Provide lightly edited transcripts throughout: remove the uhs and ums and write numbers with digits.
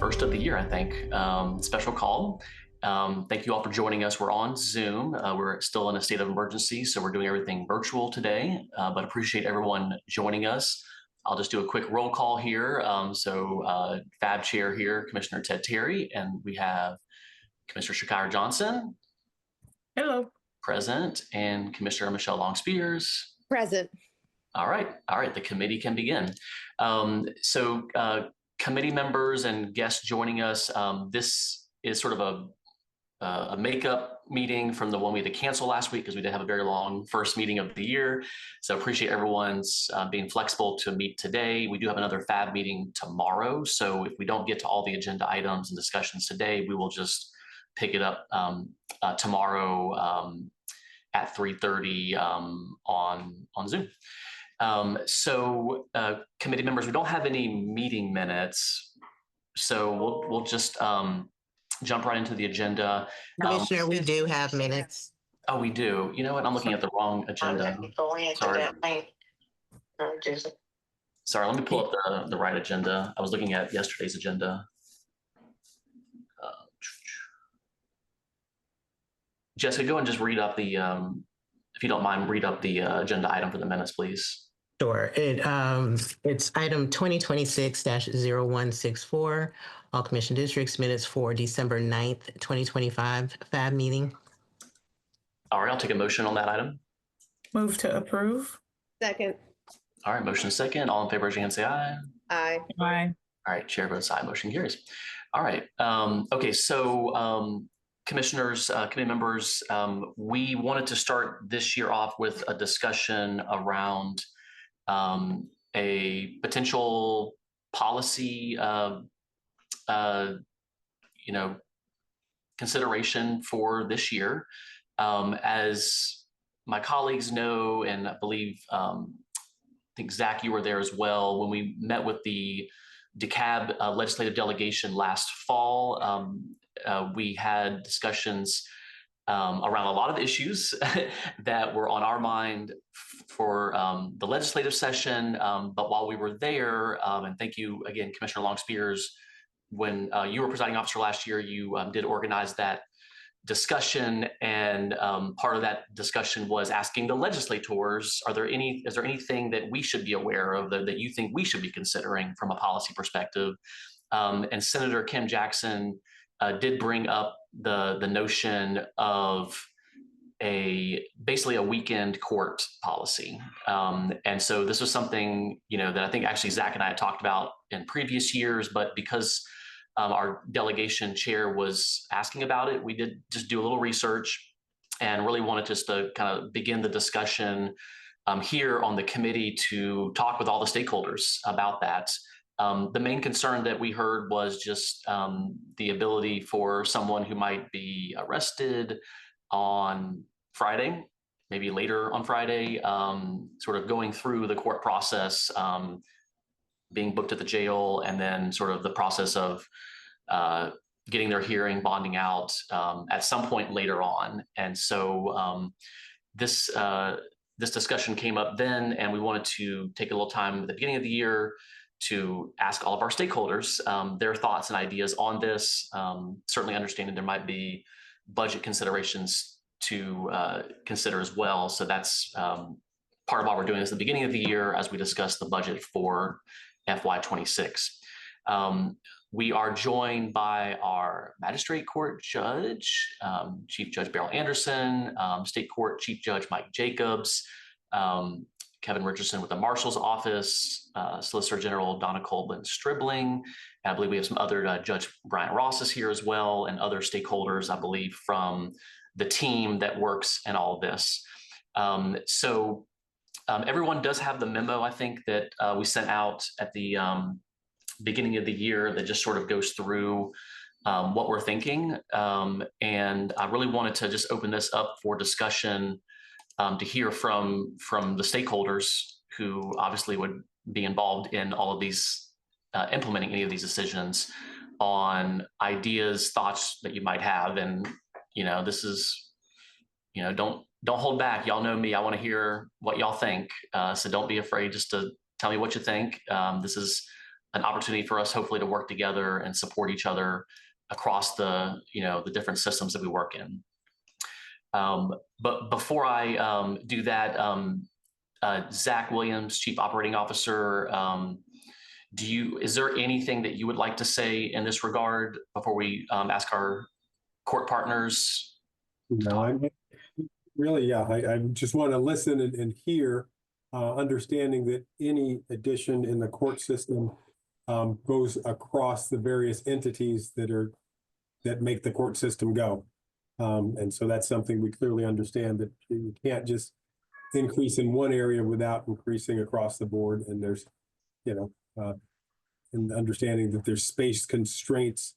first of the year, I think. Special call. Thank you all for joining us. We're on Zoom. We're still in a state of emergency, so we're doing everything virtual today, but appreciate everyone joining us. I'll just do a quick roll call here. FAB Chair here, Commissioner Ted Terry, and we have Commissioner Shakira Johnson. Hello. Present, and Commissioner Michelle Long-Spears. Present. All right, the committee can begin. Committee members and guests joining us, this is sort of a makeup meeting from the one we had to cancel last week because we did have a very long first meeting of the year. So appreciate everyone's being flexible to meet today. We do have another FAB meeting tomorrow. So if we don't get to all the agenda items and discussions today, we will just pick it up tomorrow at 3:30 on Zoom. Committee members, we don't have any meeting minutes, so we'll just jump right into the agenda. Commissioner, we do have minutes. Oh, we do. You know what? I'm looking at the wrong agenda. Sorry. Sorry, let me pull up the right agenda. I was looking at yesterday's agenda. Jessica, go and just read up the, if you don't mind, read up the agenda item for the minutes, please. Sure. It's item 2026-0164, all commission districts minutes for December 9th, 2025 FAB meeting. All right, I'll take a motion on that item. Move to approve. Second. All right, motion second. All in favor, raise your hand, say aye. Aye. Aye. All right, chair votes aye, motion carries. All right, commissioners, committee members, we wanted to start this year off with a discussion around a potential policy, consideration for this year. As my colleagues know, and I believe, I think Zach, you were there as well, when we met with the DeKalb legislative delegation last fall, we had discussions around a lot of issues that were on our mind for the legislative session. But while we were there, and thank you again, Commissioner Long-Spears, when you were presiding officer last year, you did organize that discussion, and part of that discussion was asking the legislators, is there anything that we should be aware of that you think we should be considering from a policy perspective? And Senator Kim Jackson did bring up the notion of basically a weekend court policy. And so this was something, that I think actually Zach and I had talked about in previous years, but because our delegation chair was asking about it, we did just do a little research and really wanted just to kind of begin the discussion here on the committee to talk with all the stakeholders about that. The main concern that we heard was just the ability for someone who might be arrested on Friday, maybe later on Friday, sort of going through the court process, being booked at the jail, and then sort of the process of getting their hearing, bonding out at some point later on. And so this discussion came up then, and we wanted to take a little time at the beginning of the year to ask all of our stakeholders their thoughts and ideas on this, certainly understanding there might be budget considerations to consider as well. So that's part of why we're doing this at the beginning of the year as we discuss the budget for FY26. We are joined by our magistrate court judge, Chief Judge Beryl Anderson, State Court Chief Judge Mike Jacobs, Kevin Richardson with the Marshal's Office, Solicitor General Donna Colvin Stribling. And I believe we have some other, Judge Brian Ross is here as well, and other stakeholders, I believe, from the team that works in all of this. Everyone does have the memo, I think, that we sent out at the beginning of the year that just sort of goes through what we're thinking. And I really wanted to just open this up for discussion to hear from the stakeholders who obviously would be involved in all of these, implementing any of these decisions, on ideas, thoughts that you might have. And, this is, don't hold back. Y'all know me. I want to hear what y'all think. So don't be afraid just to tell me what you think. This is an opportunity for us hopefully to work together and support each other across the, the different systems that we work in. But before I do that, Zach Williams, Chief Operating Officer, is there anything that you would like to say in this regard before we ask our court partners? No, I'm really, yeah, I just want to listen and hear, understanding that any addition in the court system goes across the various entities that make the court system go. And so that's something we clearly understand, that you can't just increase in one area without increasing across the board. And there's, and understanding that there's space constraints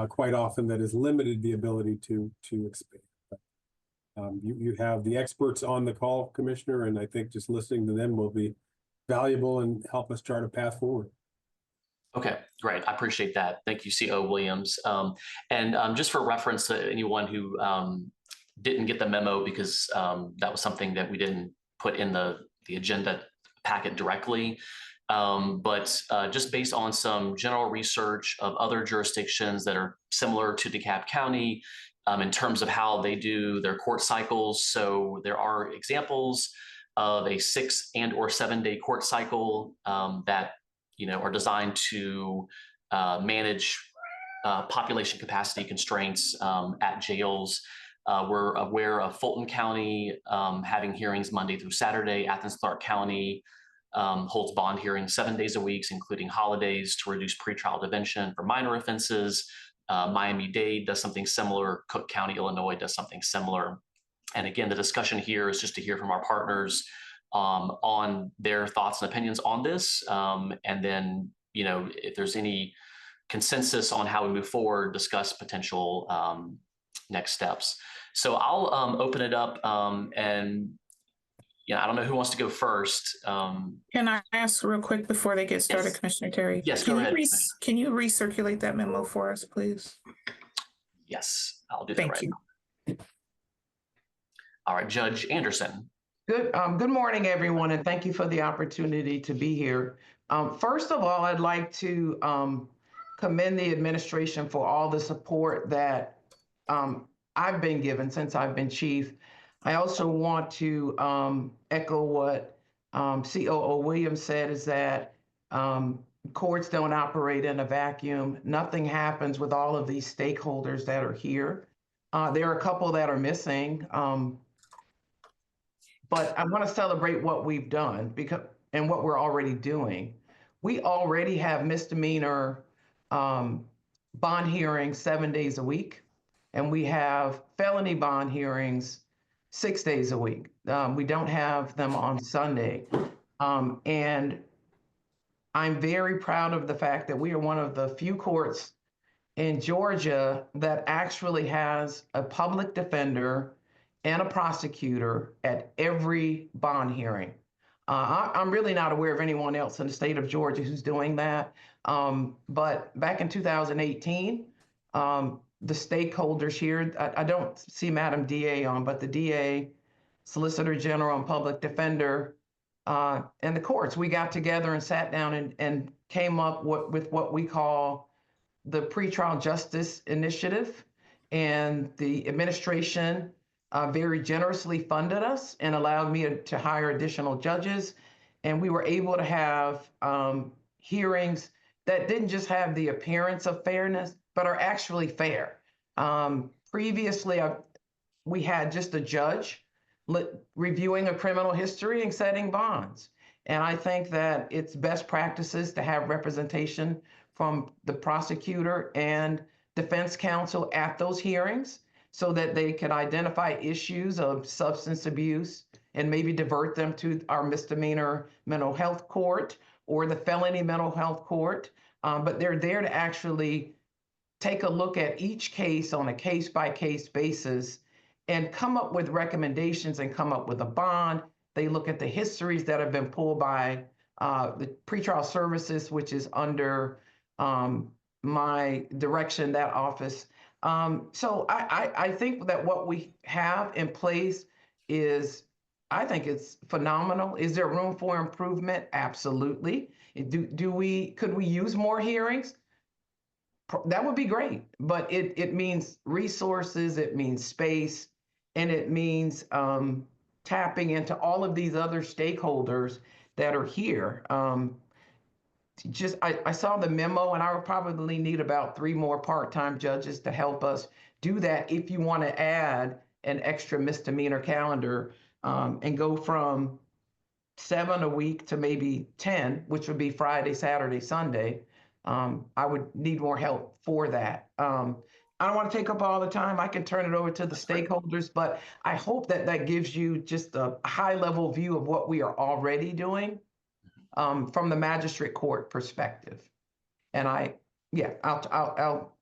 quite often that has limited the ability to expand. You have the experts on the call, Commissioner, and I think just listening to them will be valuable and help us chart a path forward. Okay, great. I appreciate that. Thank you, CO Williams. And just for reference to anyone who didn't get the memo, because that was something that we didn't put in the agenda packet directly. But just based on some general research of other jurisdictions that are similar to DeKalb County in terms of how they do their court cycles. So there are examples of a 6 and/or 7-day court cycle that are designed to manage population capacity constraints at jails. We're aware of Fulton County having hearings Monday through Saturday. Athens-Clarke County holds bond hearings 7 days a week, including holidays, to reduce pretrial detention for minor offenses. Miami-Dade does something similar. Cook County, Illinois does something similar. And again, the discussion here is just to hear from our partners on their thoughts and opinions on this. And then, if there's any consensus on how we move forward, discuss potential next steps. So I'll open it up and I don't know who wants to go first. Can I ask real quick before they get started, Yes. Commissioner Terry? Yes, go ahead. Can you recirculate that memo for us, please? Yes, I'll do that Thank right you. now. All right, Judge Anderson. Good morning, everyone, and thank you for the opportunity to be here. First of all, I'd like to commend the administration for all the support that I've been given since I've been chief. I also want to echo what COO Williams said, is that courts don't operate in a vacuum. Nothing happens with all of these stakeholders that are here. There are a couple that are missing. But I want to celebrate what we've done and what we're already doing. We already have misdemeanor bond hearings 7 days a week, and we have felony bond hearings 6 days a week. We don't have them on Sunday. And I'm very proud of the fact that we are one of the few courts in Georgia that actually has a public defender and a prosecutor at every bond hearing. I'm really not aware of anyone else in the state of Georgia who's doing that. But back in 2018, the stakeholders here, I don't see Madam DA on, but the DA, Solicitor General, and Public Defender, and the courts, we got together and sat down and came up with what we call the Pretrial Justice Initiative. And the administration very generously funded us and allowed me to hire additional judges. And we were able to have hearings that didn't just have the appearance of fairness, but are actually fair. Previously, we had just a judge reviewing a criminal history and setting bonds. And I think that it's best practices to have representation from the prosecutor and defense counsel at those hearings, so that they can identify issues of substance abuse and maybe divert them to our misdemeanor mental health court or the felony mental health court. But they're there to actually take a look at each case on a case-by-case basis and come up with recommendations and come up with a bond. They look at the histories that have been pulled by the pretrial services, which is under my direction, that office. So I think that what we have in place is I think it's phenomenal. Is there room for improvement? Absolutely. Could we use more hearings? That would be great, but it means resources, it means space, and it means tapping into all of these other stakeholders that are here. I saw the memo, and I would probably need about 3 more part-time judges to help us do that if you want to add an extra misdemeanor calendar and go from 7 a week to maybe 10, which would be Friday, Saturday, Sunday. I would need more help for that. I don't want to take up all the time. I can turn it over to the stakeholders, but I hope that that gives you just a high-level view of what we are already doing from the magistrate court perspective. And I'll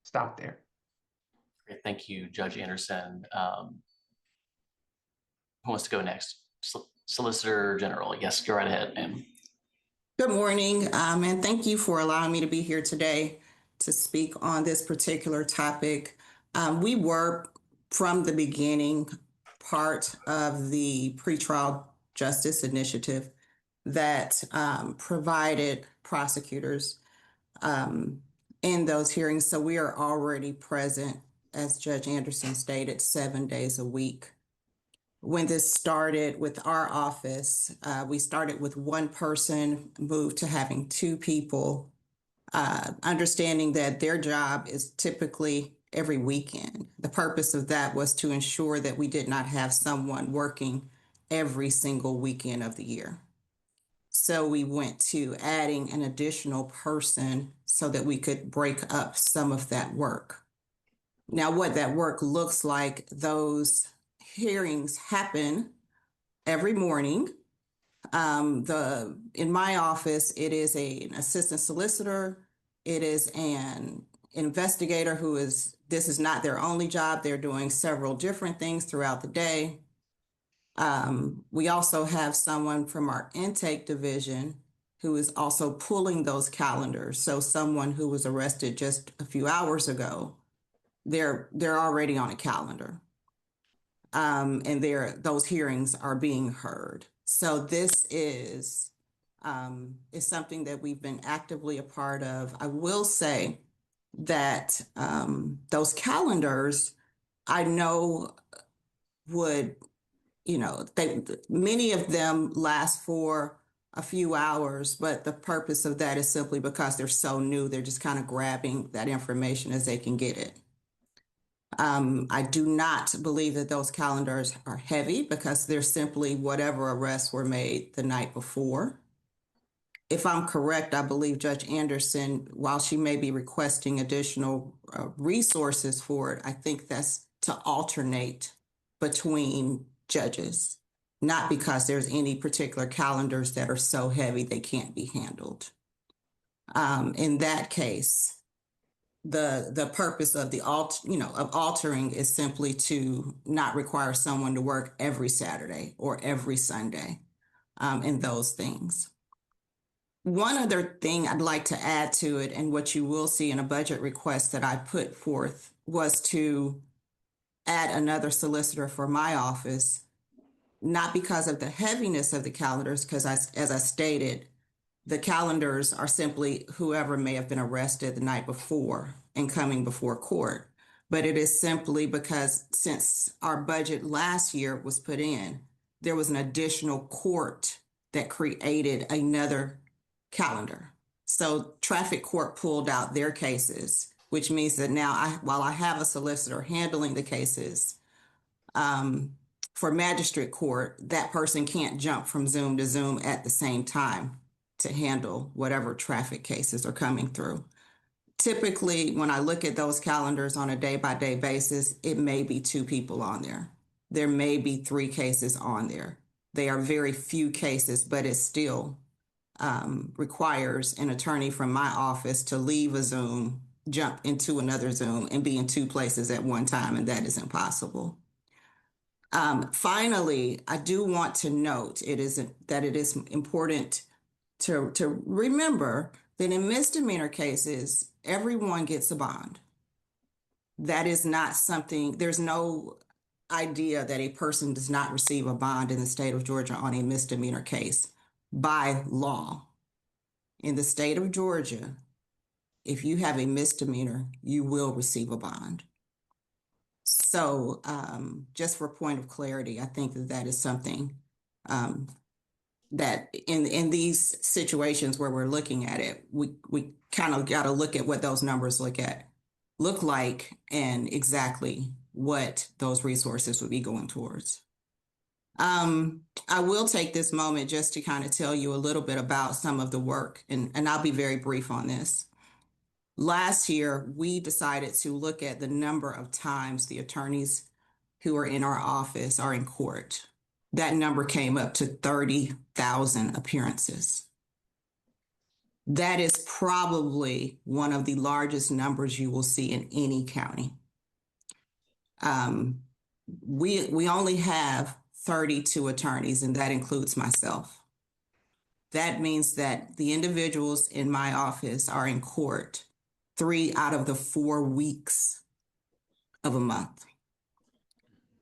stop there. Great. Thank you, Judge Anderson. Who wants to go next? Solicitor General. Yes, go right ahead, ma'am. Good morning, and thank you for allowing me to be here today to speak on this particular topic. We were, from the beginning, part of the pretrial justice initiative that provided prosecutors in those hearings. So we are already present, as Judge Anderson stated, 7 days a week. When this started with our office, we started with 1 person, moved to having 2 people, understanding that their job is typically every weekend. The purpose of that was to ensure that we did not have someone working every single weekend of the year. So we went to adding an additional person so that we could break up some of that work. Now, what that work looks like, those hearings happen every morning. In my office, it is an assistant solicitor. It is an investigator this is not their only job. They're doing several different things throughout the day. We also have someone from our intake division who is also pulling those calendars. So someone who was arrested just a few hours ago, they're already on a calendar. And those hearings are being heard. So this is something that we've been actively a part of. I will say that those calendars, I know many of them last for a few hours, but the purpose of that is simply because they're so new, they're just kind of grabbing that information as they can get it. I do not believe that those calendars are heavy because they're simply whatever arrests were made the night before. If I'm correct, I believe Judge Anderson, while she may be requesting additional resources for it, I think that's to alternate between judges, not because there's any particular calendars that are so heavy they can't be handled. In that case, the purpose of of altering is simply to not require someone to work every Saturday or every Sunday, and those things. One other thing I'd like to add to it, and what you will see in a budget request that I put forth, was to add another solicitor for my office, not because of the heaviness of the calendars, because as I stated, the calendars are simply whoever may have been arrested the night before and coming before court. But it is simply because since our budget last year was put in, there was an additional court that created another calendar. So traffic court pulled out their cases, which means that now while I have a solicitor handling the cases, for magistrate court, that person can't jump from Zoom to Zoom at the same time to handle whatever traffic cases are coming through. Typically, when I look at those calendars on a day-by-day basis, it may be 2 people on there. There may be 3 cases on there. They are very few cases, but it still requires an attorney from my office to leave a Zoom, jump into another Zoom, and be in 2 places at one time, and that is impossible. Finally, I do want to note that it is important to remember that in misdemeanor cases, everyone gets a bond. That is not something, there's no idea that a person does not receive a bond in the state of Georgia on a misdemeanor case. By law, in the state of Georgia, if you have a misdemeanor, you will receive a bond. So just for point of clarity, I think that that is something that in these situations where we're looking at it, we kind of got to look at what those numbers look like and exactly what those resources would be going towards. I will take this moment just to kind of tell you a little bit about some of the work, and I'll be very brief on this. Last year, we decided to look at the number of times the attorneys who are in our office are in court. That number came up to 30,000 appearances. That is probably one of the largest numbers you will see in any county. We only have 32 attorneys, and that includes myself. That means that the individuals in my office are in court 3 out of the 4 weeks of a month.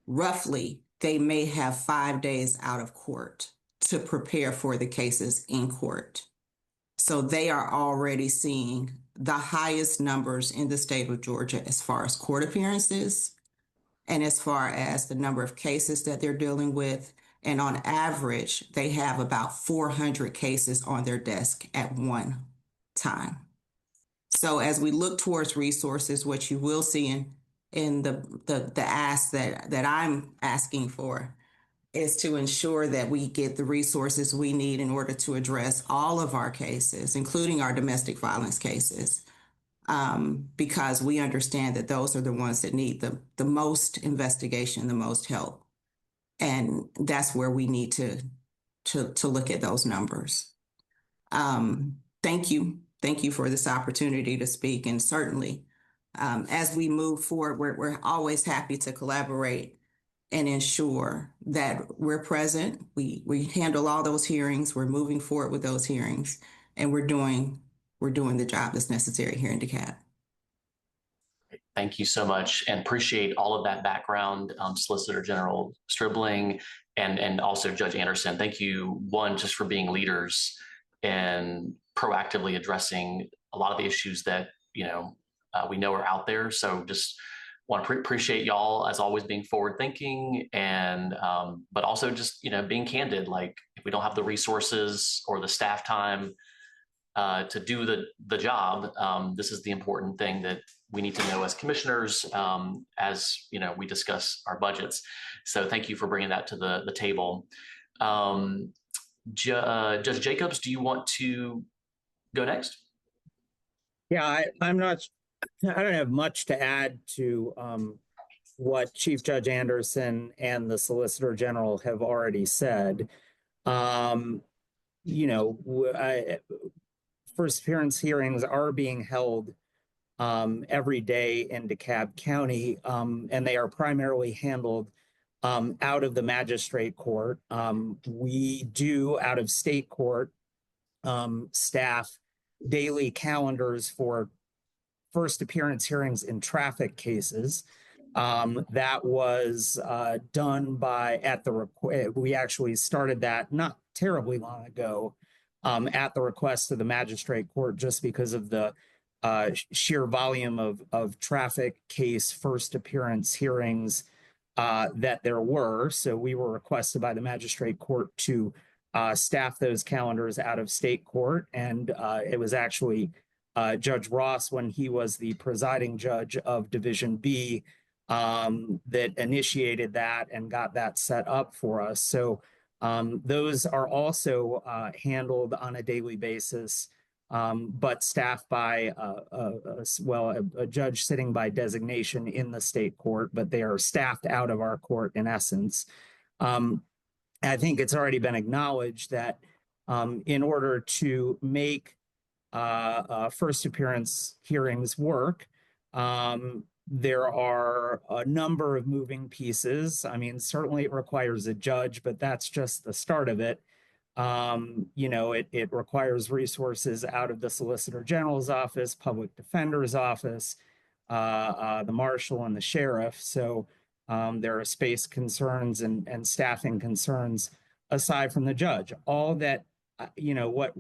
Roughly, they may have 5 days out of court to prepare for the cases in court. So they are already seeing the highest numbers in the state of Georgia as far as court appearances and as far as the number of cases that they're dealing with. And on average, they have about 400 cases on their desk at one time. So as we look towards resources, what you will see in the ask that I'm asking for is to ensure that we get the resources we need in order to address all of our cases, including our domestic violence cases, because we understand that those are the ones that need the most investigation, the most help. And that's where we need to look at those numbers. Thank you. Thank you for this opportunity to speak. And certainly, as we move forward, we're always happy to collaborate and ensure that we're present. We handle all those hearings. We're moving forward with those hearings, and we're doing the job that's necessary here in DeKalb. Thank you so much, and appreciate all of that background, Solicitor General Stribling and also Judge Anderson. Thank you, one, just for being leaders and proactively addressing a lot of the issues that we know are out there. So just want to appreciate y'all as always being forward thinking, and but also just being candid. Like, if we don't have the resources or the staff time to do the job, this is the important thing that we need to know as commissioners, as we discuss our budgets. So thank you for bringing that to the table. Judge Jacobs, do you want to go next? Yeah, I don't have much to add to what Chief Judge Anderson and the Solicitor General have already said. First appearance hearings are being held every day in DeKalb County, and they are primarily handled out of the magistrate court. We do out of state court staff daily calendars for first appearance hearings in traffic cases. That was done we actually started that not terribly long ago at the request of the magistrate court, just because of the sheer volume of traffic case first appearance hearings that there were. So we were requested by the magistrate court to staff those calendars out of state court. And it was actually Judge Ross, when he was the presiding judge of Division B, that initiated that and got that set up for us. So those are also handled on a daily basis, but staffed by a judge sitting by designation in the state court, but they are staffed out of our court in essence. I think it's already been acknowledged that in order to make first appearance hearings work, there are a number of moving pieces. I mean, certainly it requires a judge, but that's just the start of it. It requires resources out of the Solicitor General's office, Public Defender's office, the Marshal and the Sheriff. So There are space concerns and staffing concerns aside from the judge. All that, what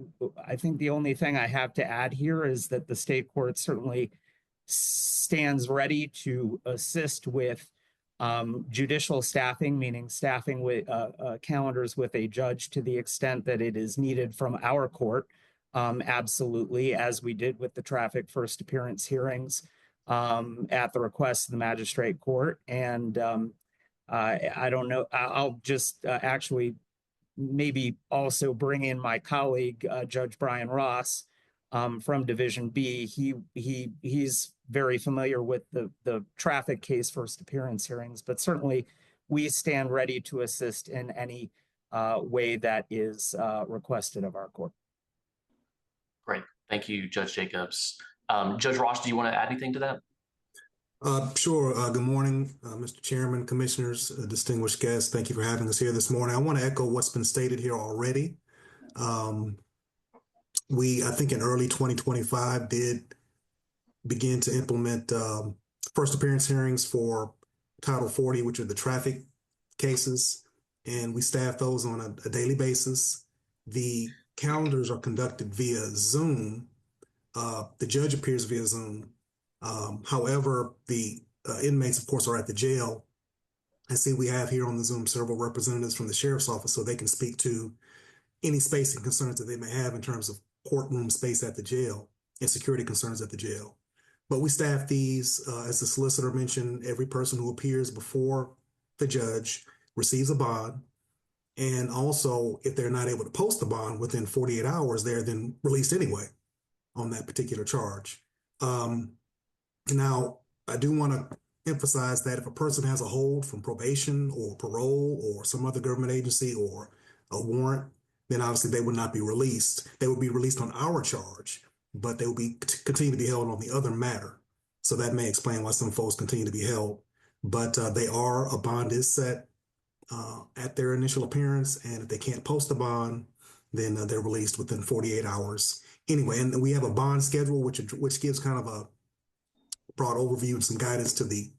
I think the only thing I have to add here is that the state court certainly stands ready to assist with judicial staffing, meaning staffing with calendars with a judge to the extent that it is needed from our court. Absolutely, as we did with the traffic first appearance hearings at the request of the magistrate court. And I don't know, I'll just actually maybe also bring in my colleague, Judge Brian Ross from Division B. He's very familiar with the traffic case first appearance hearings, but certainly we stand ready to assist in any way that is requested of our court. Great. Thank you, Judge Jacobs. Judge Ross, do you want to add anything to that? Sure. Good morning, Mr. Chairman, commissioners, distinguished guests. Thank you for having us here this morning. I want to echo what's been stated here already. We, I think in early 2025, did begin to implement first appearance hearings for Title 40, which are the traffic cases, and we staff those on a daily basis. The calendars are conducted via Zoom. The judge appears via Zoom. However, the inmates, of course, are at the jail. I see we have here on the Zoom several representatives from the sheriff's office, so they can speak to any spacing concerns that they may have in terms of courtroom space at the jail and security concerns at the jail. But we staff these, as the solicitor mentioned, every person who appears before the judge receives a bond. And also, if they're not able to post the bond within 48 hours, they're then released anyway on that particular charge. Now, I do want to emphasize that if a person has a hold from probation or parole or some other government agency or a warrant, then obviously they would not be released. They would be released on our charge, but they will be continue to be held on the other matter. So that may explain why some folks continue to be held. But a bond is set at their initial appearance, and if they can't post the bond, then they're released within 48 hours. Anyway, and we have a bond schedule, which gives kind of a broad overview and some guidance to the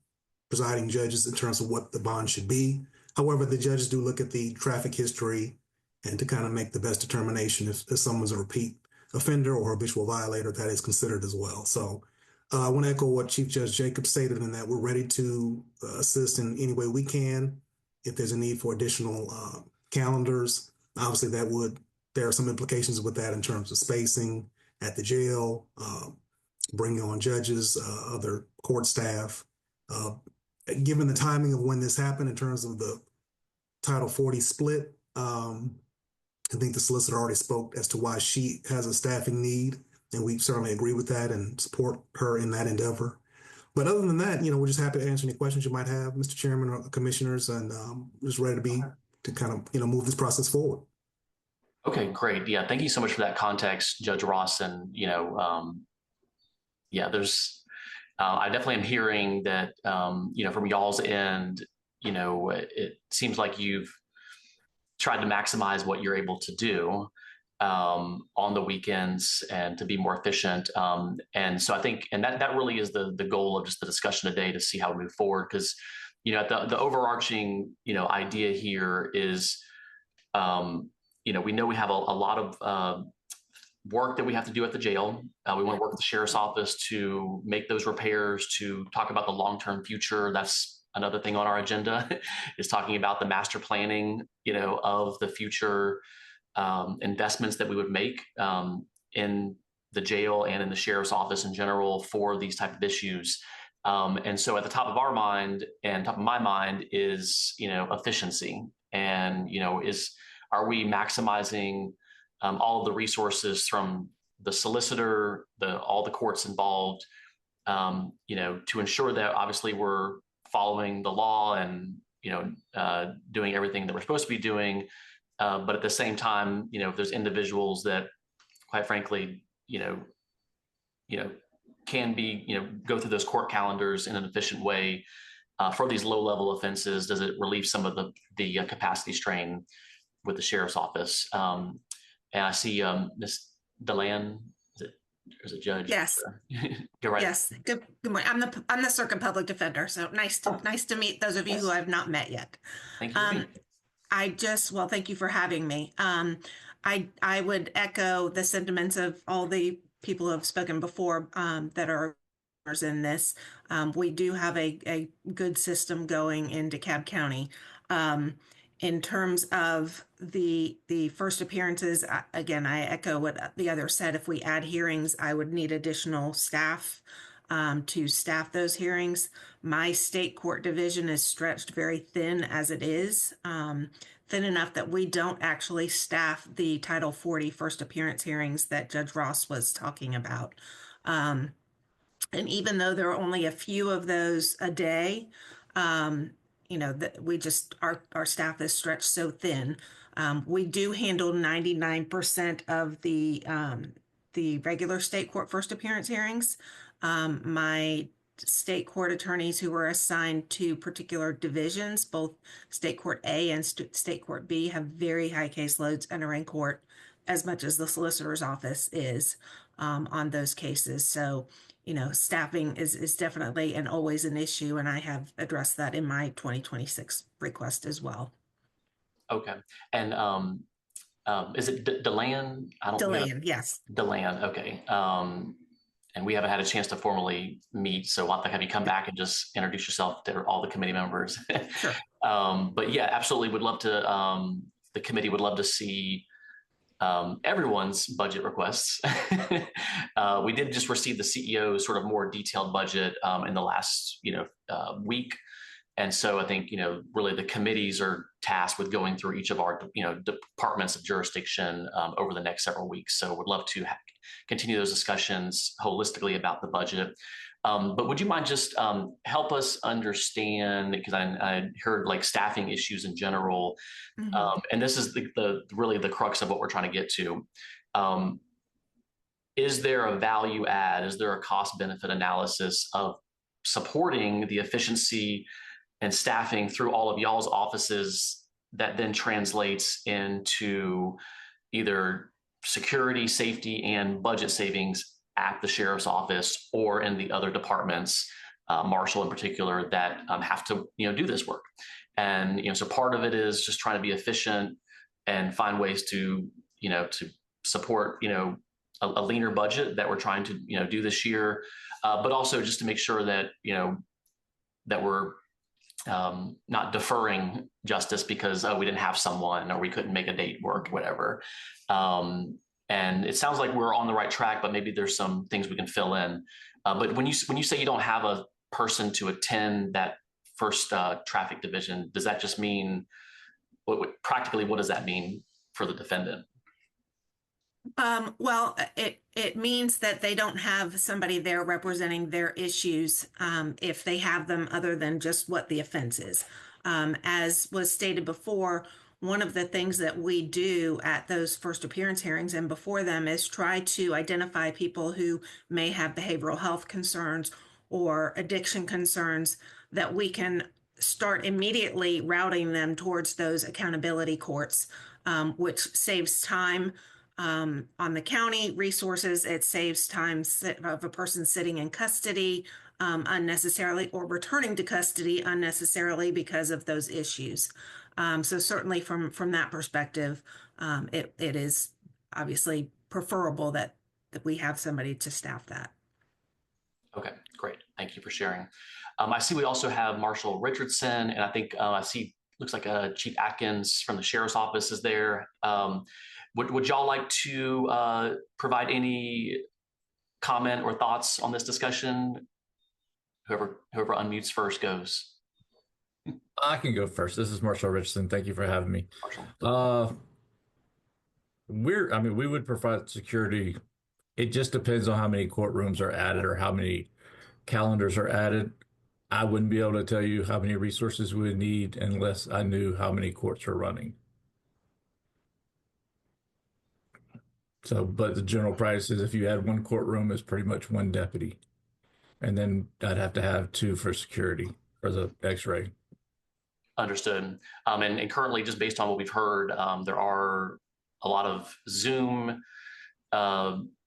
presiding judges in terms of what the bond should be. However, the judges do look at the traffic history and to kind of make the best determination if someone's a repeat offender or habitual violator, that is considered as well. So I want to echo what Chief Judge Jacobs stated in that we're ready to assist in any way we can. If there's a need for additional calendars, obviously there are some implications with that in terms of spacing at the jail, bringing on judges, other court staff. Given the timing of when this happened in terms of the Title 40 split, I think the solicitor already spoke as to why she has a staffing need, and we certainly agree with that and support her in that endeavor. But other than that, we're just happy to answer any questions you might have, Mr. Chairman or commissioners, and just ready to kind of move this process forward. Okay, great. Yeah, thank you so much for that context, Judge Ross. And I definitely am hearing that from y'all's end, it seems like you've tried to maximize what you're able to do on the weekends and to be more efficient. And so I think, and that really is the goal of just the discussion today, to see how we move forward. Because, the overarching, idea here is, we know we have a lot of work that we have to do at the jail. We want to work with the sheriff's office to make those repairs, to talk about the long-term future. That's another thing on our agenda is talking about the master planning, of the future investments that we would make in the jail and in the sheriff's office in general for these type of issues. And so at the top of our mind and top of my mind is, efficiency and, are we maximizing all of the resources from the solicitor, all the courts involved, to ensure that obviously we're following the law and, doing everything that we're supposed to be doing. But at the same time, if there's individuals that quite frankly, can be, go through those court calendars in an efficient way for these low-level offenses, does it relieve some of the capacity strain with the sheriff's office? And I see Ms. Deland, There's a judge. Yes. Go right. Yes. Good morning. I'm the circuit public defender. So nice to meet those of you who I've not met yet. Thank you. Well, thank you for having me. I would echo the sentiments of all the people who have spoken before that are in this. We do have a good system going in DeKalb County. In terms of the first appearances, again, I echo what the other said. If we add hearings, I would need additional staff to staff those hearings. My state court division is stretched very thin as it is, thin enough that we don't actually staff the Title 40 first appearance hearings that Judge Ross was talking about. And even though there are only a few of those a day, we just, our staff is stretched so thin. We do handle 99% of the regular state court first appearance hearings. My state court attorneys who are assigned to particular divisions, both state court A and state court B, have very high caseloads and are in court as much as the solicitor's office is on those cases. So, staffing is definitely and always an issue, and I have addressed that in my 2026 request as well. Okay. And is it DeLand? DeLand, yes. DeLand, okay. And we haven't had a chance to formally meet, so I'll have you come back and just introduce yourself to all the committee members. Sure. But yeah, absolutely would love to, the committee would love to see everyone's budget requests. We did just receive the CEO's sort of more detailed budget in the last, week. And so I think, really the committees are tasked with going through each of our, departments of jurisdiction over the next several weeks. So would love to continue those discussions holistically about the budget. But would you mind just help us understand, because I heard like staffing issues in general, and this is the really the crux of what we're trying to get to. Is there a value add? Is there a cost benefit analysis of supporting the efficiency and staffing through all of y'all's offices that then translates into either security, safety, and budget savings at the sheriff's office or in the other departments, Marshall in particular, that have to do this work? And so part of it is just trying to be efficient and find ways to to support a leaner budget that we're trying to do this year, but also just to make sure that that we're not deferring justice because we didn't have someone or we couldn't make a date work, whatever. And it sounds like we're on the right track, but maybe there's some things we can fill in. But when you say you don't have a person to attend that first traffic division, does that just mean, practically, what does that mean for the defendant? Well, it means that they don't have somebody there representing their issues if they have them other than just what the offense is. As was stated before, one of the things that we do at those first appearance hearings and before them is try to identify people who may have behavioral health concerns or addiction concerns that we can start immediately routing them towards those accountability courts, which saves time on the county resources. It saves time of a person sitting in custody unnecessarily or returning to custody unnecessarily because of those issues. So certainly from that perspective, it is obviously preferable that we have somebody to staff that. Okay, great. Thank you for sharing. I see we also have Marshall Richardson, and I think I see, looks like Chief Atkins from the Sheriff's Office is there. Would y'all like to provide any comment or thoughts on this discussion? Whoever unmutes first goes. I can go first. This is Marshall Richardson. Thank you for having me. We would provide security. It just depends on how many courtrooms are added or how many calendars are added. I wouldn't be able to tell you how many resources we would need unless I knew how many courts are running. So, but the general practice is if you add one courtroom, it's pretty much one deputy. And then I'd have to have two for security for the x-ray. Understood. And currently, just based on what we've heard, there are a lot of Zoom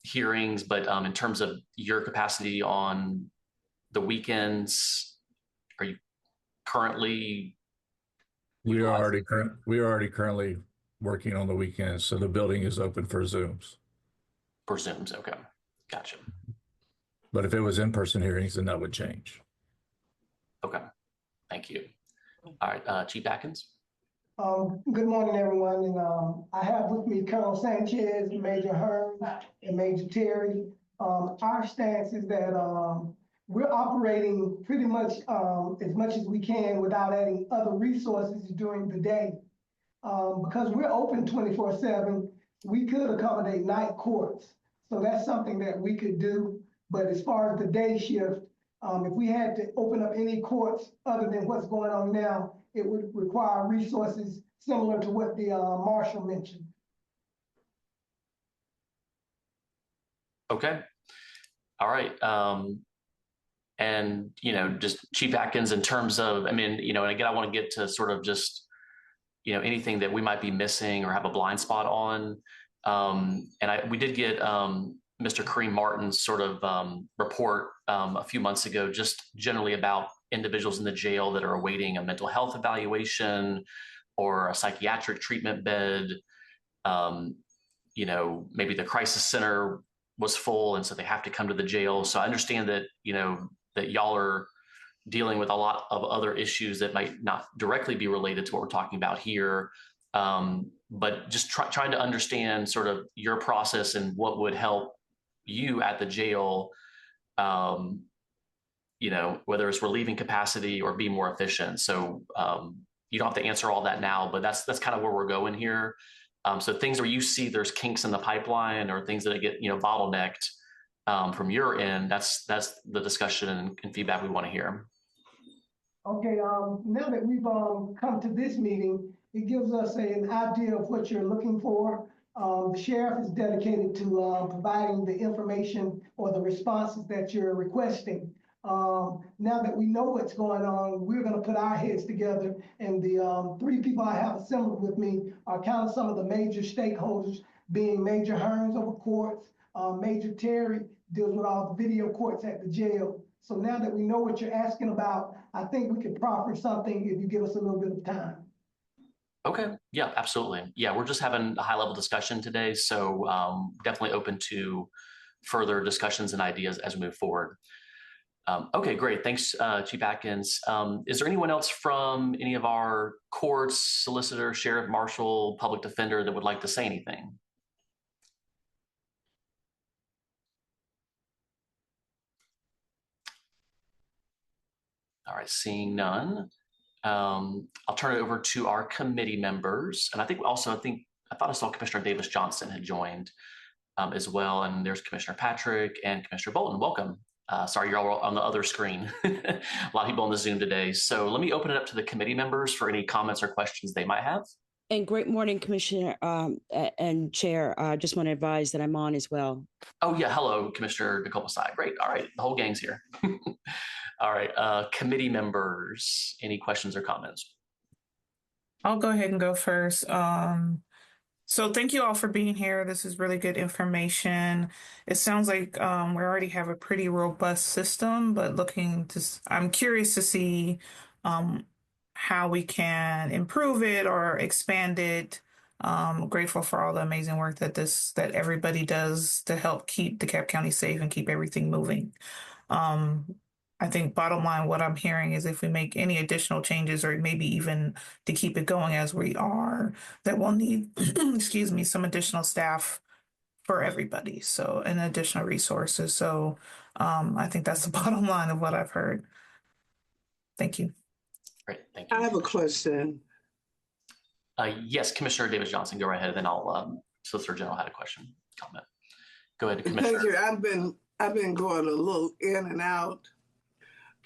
hearings, but in terms of your capacity on the weekends, are you currently? We are already currently working on the weekends, so the building is open for Zooms. For Zooms, okay, gotcha. But if it was in-person hearings, then that would change. Okay, thank you. All right, Chief Atkins. Good morning, everyone. And I have with me Colonel Sanchez, Major Hearn, and Major Terry. Our stance is that we're operating pretty much as much as we can without adding other resources during the day. Because we're open 24/7, we could accommodate night courts. So that's something that we could do. But as far as the day shift, if we had to open up any courts other than what's going on now, it would require resources similar to what the marshal mentioned. Okay. All right. And, just Chief Atkins, in terms of, and again, I want to get to sort of just, anything that we might be missing or have a blind spot on. And we did get Mr. Kareem Martin's sort of report a few months ago, just generally about individuals in the jail that are awaiting a mental health evaluation or a psychiatric treatment bed. Maybe the crisis center was full, and so they have to come to the jail. So I understand that, that y'all are dealing with a lot of other issues that might not directly be related to what we're talking about here. But just trying to understand sort of your process and what would help you at the jail, whether it's relieving capacity or be more efficient. So you don't have to answer all that now, but that's kind of where we're going here. So things where you see there's kinks in the pipeline or things that get, bottlenecked from your end, that's the discussion and feedback we want to hear. Okay, now that we've come to this meeting, it gives us an idea of what you're looking for. The sheriff is dedicated to providing the information or the responses that you're requesting. Now that we know what's going on, we're going to put our heads together, and the three people I have assembled with me are kind of some of the major stakeholders, being Major Hearns over courts, Major Terry deals with all the video courts at the jail. So now that we know what you're asking about, I think we could proffer something if you give us a little bit of time. Okay, yeah, absolutely. Yeah, we're just having a high level discussion today. So definitely open to further discussions and ideas as we move forward. Okay, great. Thanks, Chief Atkins. Is there anyone else from any of our courts, solicitor, sheriff, marshal, public defender that would like to say anything? All right, seeing none, I'll turn it over to our committee members. And I thought I saw Commissioner Davis Johnson had joined as well. And there's Commissioner Patrick and Commissioner Bolton. Welcome. Sorry, you're all on the other screen. A lot of people on the Zoom today. So let me open it up to the committee members for any comments or questions they might have. And great morning, Commissioner and Chair. I just want to advise that I'm on as well. Oh, yeah. Hello, Commissioner DeKalb. Great. All right. The whole gang's here. All right. Committee members, any questions or comments? I'll go ahead and go first. So thank you all for being here. This is really good information. It sounds like we already have a pretty robust system, but I'm curious to see how we can improve it or expand it. Grateful for all the amazing work that everybody does to help keep DeKalb County safe and keep everything moving. I think bottom line, what I'm hearing is if we make any additional changes or maybe even to keep it going as we are, that we'll need, excuse me, some additional staff for everybody. So, and additional resources. So I think that's the bottom line of what I've heard. Thank you. Great, thank you. I have a question. Yes, Commissioner Davis Johnson, go right ahead, and then I'll, Solicitor General had a question, comment. Go ahead, Commissioner. Thank you. I've been going a little in and out,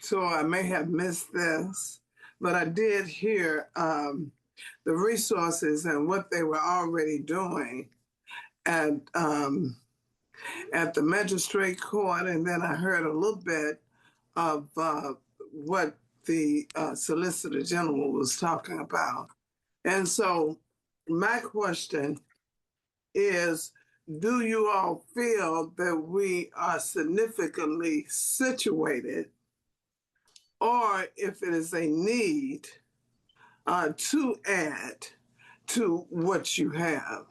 so I may have missed this, but I did hear the resources and what they were already doing at the magistrate court, and then I heard a little bit of what the Solicitor General was talking about. And so my question is, do you all feel that we are significantly situated, or if it is a need to add to what you have?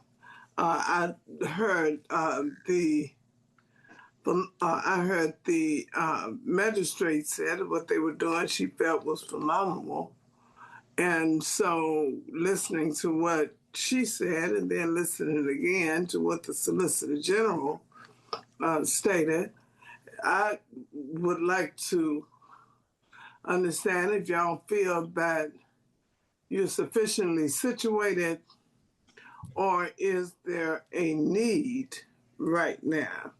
I heard the magistrate said what they were doing she felt was phenomenal. And so listening to what she said and then listening again to what the Solicitor General stated, I would like to understand if y'all feel that you're sufficiently situated, or is there a need right now?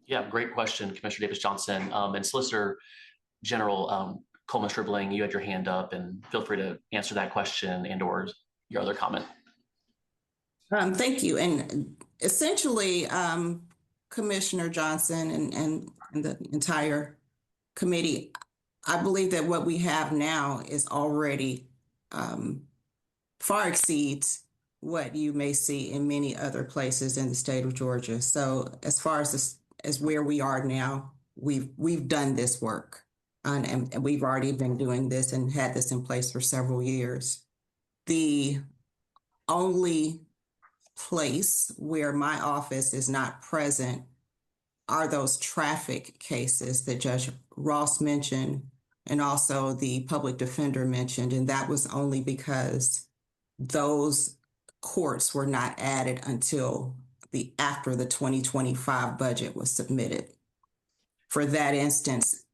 Yeah, great question, Commissioner Davis Johnson. And Solicitor General Coleman Stribling, you had your hand up, and feel free to answer that question and or your other comment. Thank you. And essentially, Commissioner Johnson and the entire committee, I believe that what we have now is already far exceeds what you may see in many other places in the state of Georgia. So as far as where we are now, we've done this work. And we've already been doing this and had this in place for several years. The only place where my office is not present are those traffic cases that Judge Ross mentioned and also the public defender mentioned. And that was only because those courts were not added until after the 2025 budget was submitted. For that instance,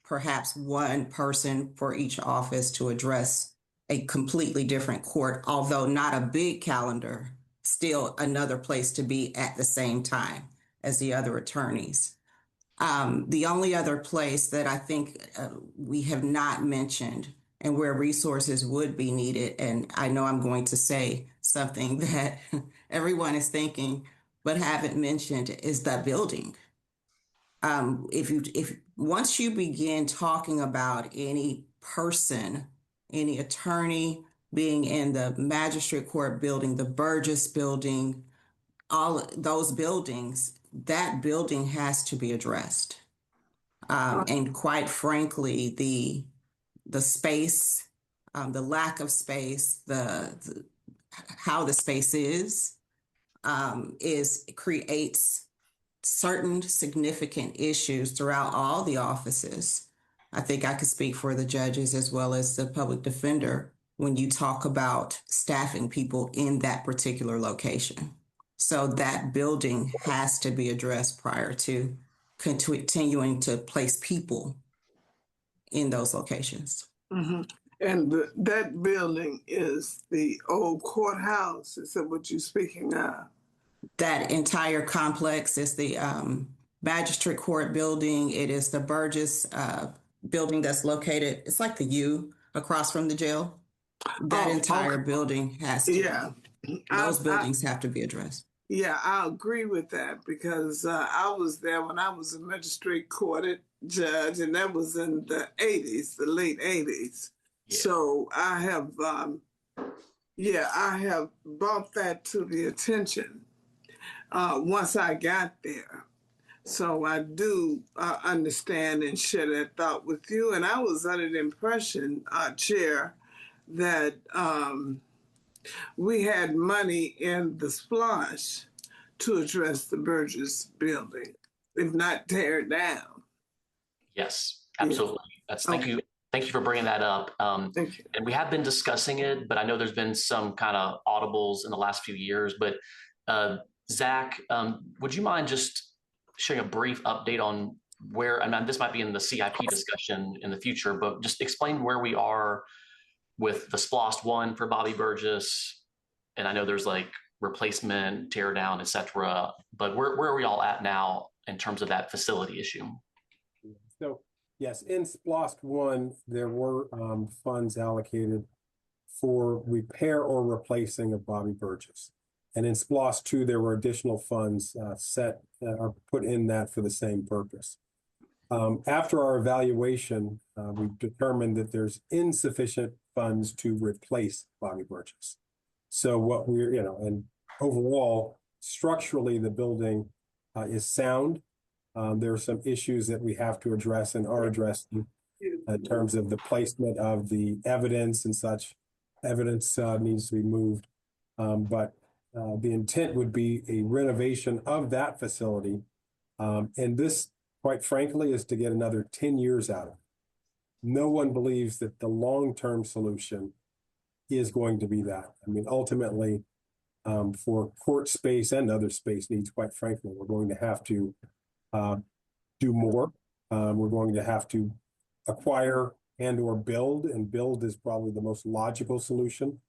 perhaps one person for each office to address a completely different court, although not a big calendar, still another place to be at the same time as the other attorneys. The only other place that I think we have not mentioned and where resources would be needed, and I know I'm going to say something that everyone is thinking but haven't mentioned, is the building. If once you begin talking about any person, any attorney being in the magistrate court building, the Burgess building, all those buildings, that building has to be addressed. And quite frankly, the space, the lack of space, how the space creates certain significant issues throughout all the offices. I think I could speak for the judges as well as the public defender when you talk about staffing people in that particular location. So that building has to be addressed prior to continuing to place people in those locations. Mm-hmm. And that building is the old courthouse. Is that what you're speaking of? That entire complex is the magistrate court building. It is the Burgess building that's located, it's like the U across from the jail. That entire building has to, those buildings have to be addressed. Yeah, I agree with that because I was there when I was a magistrate court judge, and that was in the 80s, the late 80s. Yeah. So I have brought that to the attention once I got there. So I do understand and share that thought with you. And I was under the impression, Chair, that we had money in the splosh to address the Burgess building, if not tear it down. Yes, absolutely. Thank you. Thank you for bringing that up. Thank you. And we have been discussing it, but I know there's been some kind of audibles in the last few years. But Zach, would you mind just sharing a brief update on where, I mean, this might be in the CIP discussion in the future, but just explain where we are with the SPLOST 1 for Bobby Burgess. And I know there's like replacement, tear down, et cetera, but where are we all at now in terms of that facility issue? So yes, in SPLOST 1, there were funds allocated for repair or replacing of Bobby Burgess. And in SPLOST 2, there were additional funds set or put in that for the same purpose. After our evaluation, we determined that there's insufficient funds to replace Bobby Burgess. So what we're, and overall, structurally, the building is sound. There are some issues that we have to address and are addressing in terms of the placement of the evidence and such. Evidence needs to be moved. But the intent would be a renovation of that facility. And this, quite frankly, is to get another 10 years out of it. No one believes that the long-term solution is going to be that. I mean, ultimately, for court space and other space needs, quite frankly, we're going to have to do more. We're going to have to acquire and or build, and build is probably the most logical solution.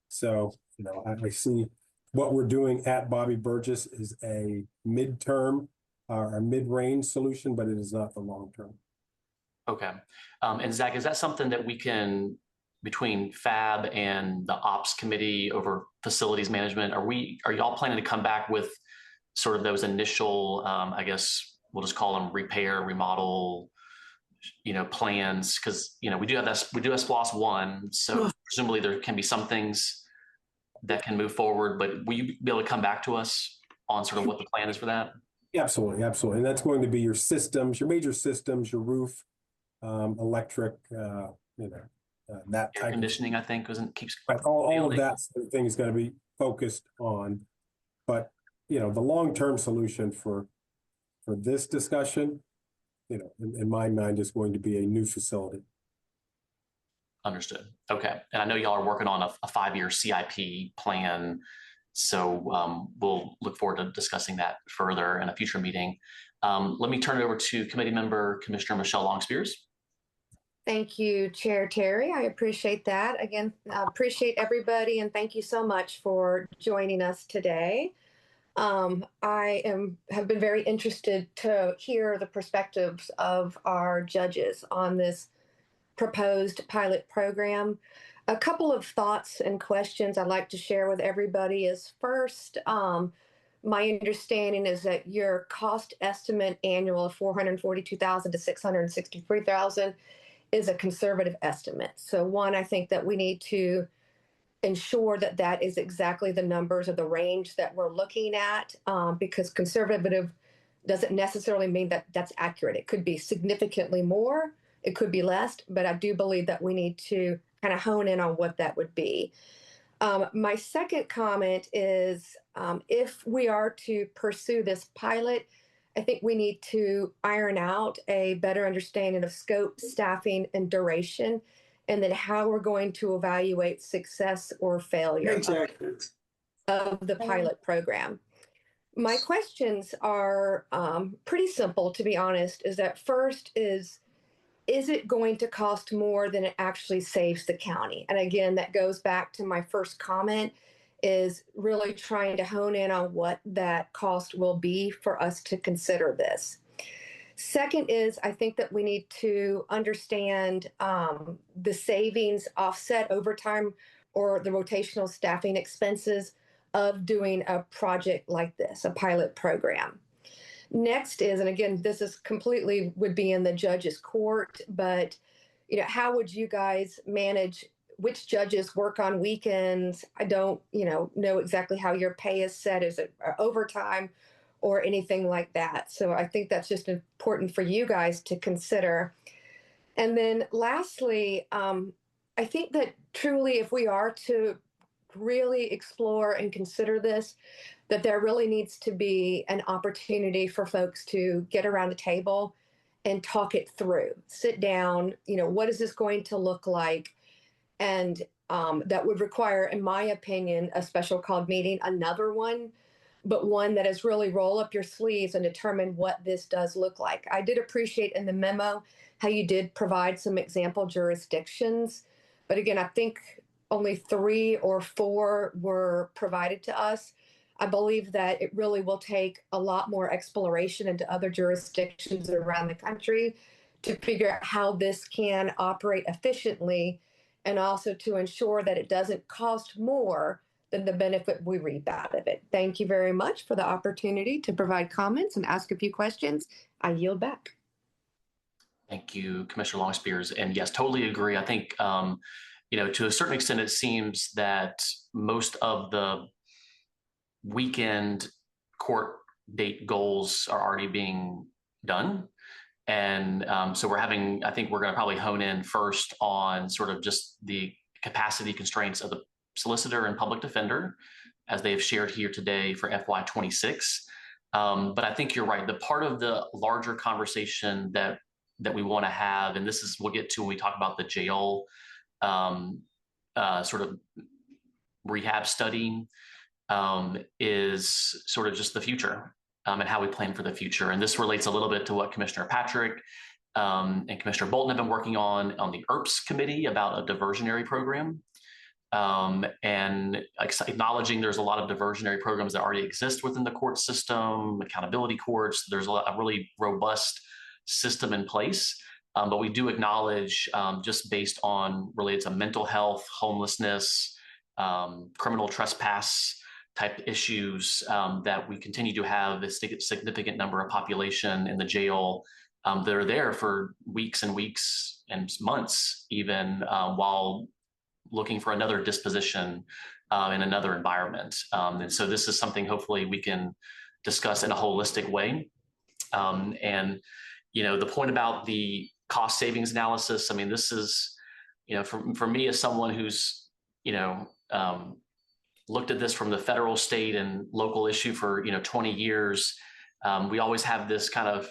So, you know, I see what we're doing at Bobby Burgess is a midterm or a mid-range solution, but it is not the long term. Okay. And Zach, is that something that we can, between FAB and the ops committee over facilities management, are y'all planning to come back with sort of those initial, I guess we'll just call them repair, remodel, plans? Because, we do have SPLOST 1. So presumably there can be some things that can move forward, but will you be able to come back to us on sort of what the plan is for that? Absolutely, absolutely. And that's going to be your systems, your major systems, your roof, electric, that Air type conditioning, of, I think, keeps all of that sort of thing is going to be focused on. But the long-term solution for this discussion, in my mind, is going to be a new facility. Understood. Okay. And I know y'all are working on a 5-year CIP plan. So we'll look forward to discussing that further in a future meeting. Let me turn it over to committee member Commissioner Michelle Long-Spears. Thank you, Chair Terry. I appreciate that. Again, appreciate everybody, and thank you so much for joining us today. I have been very interested to hear the perspectives of our judges on this proposed pilot program. A couple of thoughts and questions I'd like to share with everybody is first, my understanding is that your cost estimate annual of $442,000 to $663,000 is a conservative estimate. So one, I think that we need to ensure that that is exactly the numbers of the range that we're looking at, because conservative doesn't necessarily mean that that's accurate. It could be significantly more, it could be less, but I do believe that we need to kind of hone in on what that would be. My second comment is if we are to pursue this pilot, I think we need to iron out a better understanding of scope, staffing, and duration, and then how we're going to evaluate success or failure of the pilot program. My questions are pretty simple, to be honest, is that first is it going to cost more than it actually saves the county? And again, that goes back to my first comment, is really trying to hone in on what that cost will be for us to consider this. Second is, I think that we need to understand the savings offset overtime or the rotational staffing expenses of doing a project like this, a pilot program. Next is, and again, this is completely would be in the judge's court, but how would you guys manage which judges work on weekends? I don't, know exactly how your pay is set. Is it overtime or anything like that? So I think that's just important for you guys to consider. And then lastly, I think that truly, if we are to really explore and consider this, that there really needs to be an opportunity for folks to get around a table and talk it through, sit down, what is this going to look like? And that would require, in my opinion, a special called meeting, another one, but one that is really roll up your sleeves and determine what this does look like. I did appreciate in the memo how you did provide some example jurisdictions, but again, I think only 3 or 4 were provided to us. I believe that it really will take a lot more exploration into other jurisdictions around the country to figure out how this can operate efficiently, and also to ensure that it doesn't cost more than the benefit we reap out of it. Thank you very much for the opportunity to provide comments and ask a few questions. I yield back. Thank you, Commissioner Long-Spears. And yes, totally agree. I think, to a certain extent, it seems that most of the weekend court date goals are already being done. And so I think we're going to probably hone in first on sort of just the capacity constraints of the solicitor and public defender, as they have shared here today for FY26. But I think you're right. The part of the larger conversation that we want to have, and this is we'll get to when we talk about the jail sort of rehab study, is sort of just the future. And how we plan for the future. And this relates a little bit to what Commissioner Patrick and Commissioner Bolton have been working on the ERPS committee about a diversionary program. And acknowledging there's a lot of diversionary programs that already exist within the court system, accountability courts, there's a really robust system in place. But we do acknowledge, just based on related to mental health, homelessness, criminal trespass, type issues, that we continue to have a significant number of population in the jail that are there for weeks and weeks and months, even while looking for another disposition in another environment. And so this is something hopefully we can discuss in a holistic way. And, the point about the cost savings analysis, I mean, this is, for me as someone who's, looked at this from the federal, state, and local issue for 20 years. We always have this kind of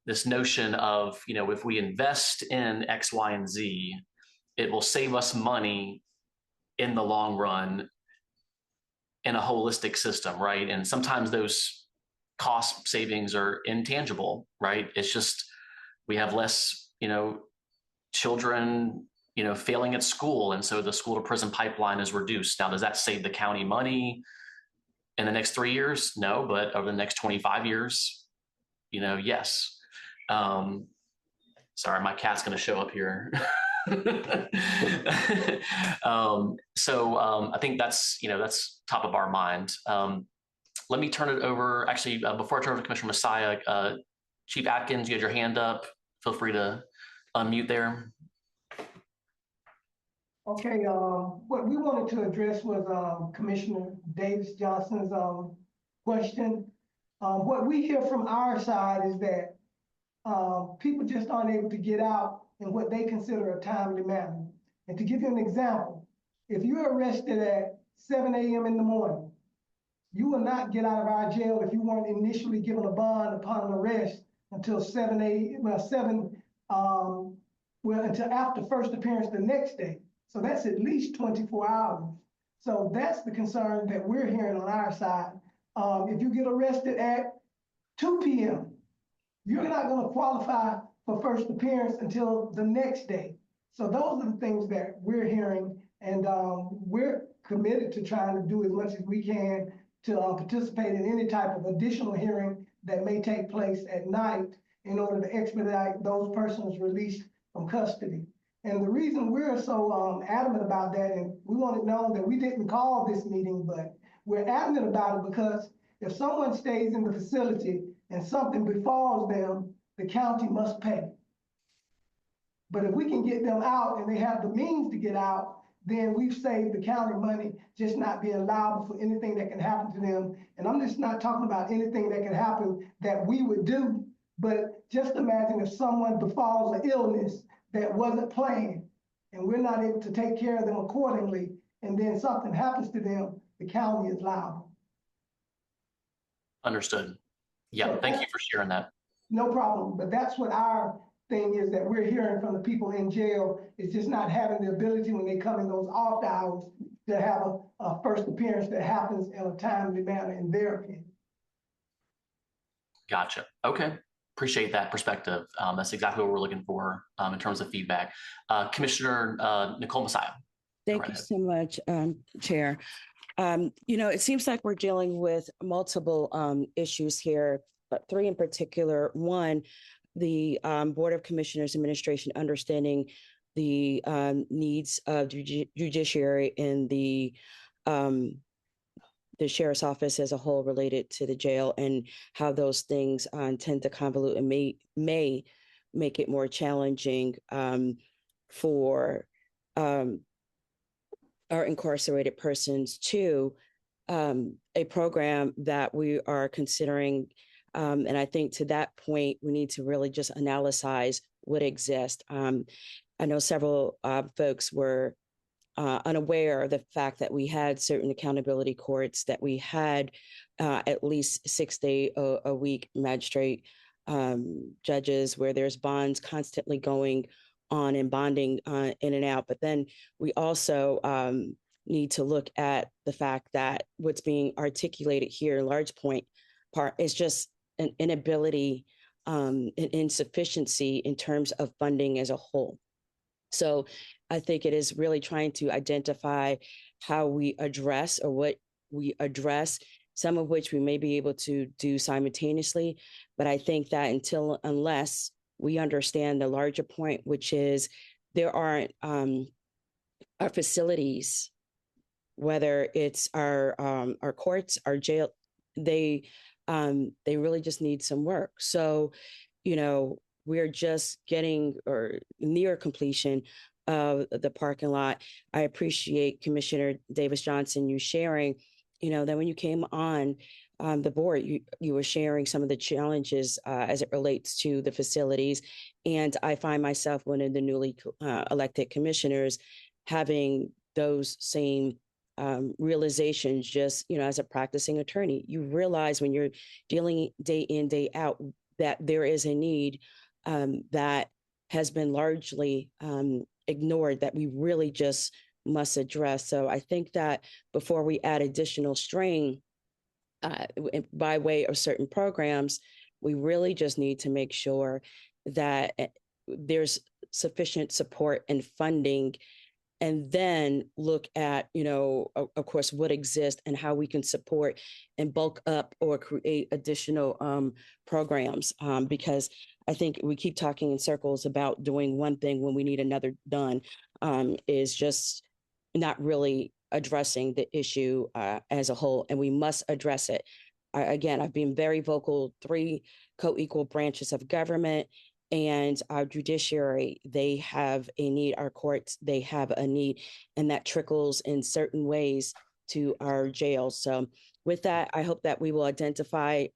this notion of if we invest in X, Y, and Z, it will save us money in the long run in a holistic system, right? And sometimes those cost savings are intangible, right? It's just we have less children failing at school. And so the school to prison pipeline is reduced. Now, does that save the county money in the next 3 years? No, but over the next 25 years, yes. Sorry, my cat's going to show up here. I think that's top of our mind. Let me turn it over. Actually, before I turn over to Commissioner Messiah, Chief Atkins, you had your hand up. Feel free to unmute there. Okay, what we wanted to address was Commissioner Davis Johnson's question. What we hear from our side is that people just aren't able to get out in what they consider a timely manner. And to give you an example, if you're arrested at 7 a.m. in the morning, you will not get out of our jail if you weren't initially given a bond upon arrest until until after first appearance the next day. So that's at least 24 hours. So that's the concern that we're hearing on our side. If you get arrested at 2 p.m., you're not going to qualify for first appearance until the next day. So those are the things that we're hearing, and we're committed to trying to do as much as we can to participate in any type of additional hearing that may take place at night in order to expedite those persons released from custody. And the reason we're so adamant about that, and we want it known that we didn't call this meeting, but we're adamant about it because if someone stays in the facility and something befalls them, the county must pay. But if we can get them out and they have the means to get out, then we've saved the county money just not being liable for anything that can happen to them. And I'm just not talking about anything that can happen that we would do, but just imagine if someone befalls an illness that wasn't planned and we're not able to take care of them accordingly, and then something happens to them, the county is liable. Understood. Yeah, so thank you for sharing that. No problem, but that's what our thing is that we're hearing from the people in jail, is just not having the ability when they come in those off hours to have a first appearance that happens in a timely manner in their opinion. Gotcha. Okay. Appreciate that perspective. That's exactly what we're looking for in terms of feedback. Commissioner Nicole Messiah. Thank you so much, Chair. It seems like we're dealing with multiple issues here, but three in particular. One, the Board of Commissioners Administration understanding the needs of judiciary and the sheriff's office as a whole related to the jail, and how those things tend to convolute and may make it more challenging for our incarcerated persons to a program that we are considering. And I think to that point, we need to really just analyze what exists. I know several folks were unaware of the fact that we had certain accountability courts, that we had at least 6 day a week magistrate judges where there's bonds constantly going on and bonding in and out. But then we also need to look at the fact that what's being articulated here in large part is just an inability, an insufficiency in terms of funding as a whole. So I think it is really trying to identify how we address or what we address, some of which we may be able to do simultaneously. But I think that unless we understand the larger point, which is there aren't our facilities, whether it's our courts, our jail, they really just need some work. So, we're just getting or near completion of the parking lot. I appreciate Commissioner Davis Johnson, you sharing, that when you came on the board, you were sharing some of the challenges as it relates to the facilities. And I find myself one of the newly elected commissioners having those same realizations, just, as a practicing attorney. You realize when you're dealing day in, day out, that there is a need that has been largely ignored that we really just must address. So I think that before we add additional strain by way of certain programs, we really just need to make sure that there's sufficient support and funding, and then look at, of course, what exists and how we can support and bulk up or create additional programs. Because I think we keep talking in circles about doing one thing when we need another done, is just not really addressing the issue as a whole, and we must address it. Again, I've been very vocal, 3 co-equal branches of government, and our judiciary, they have a need, our courts, they have a need, and that trickles in certain ways to our jails. So with that, I hope that we will identify,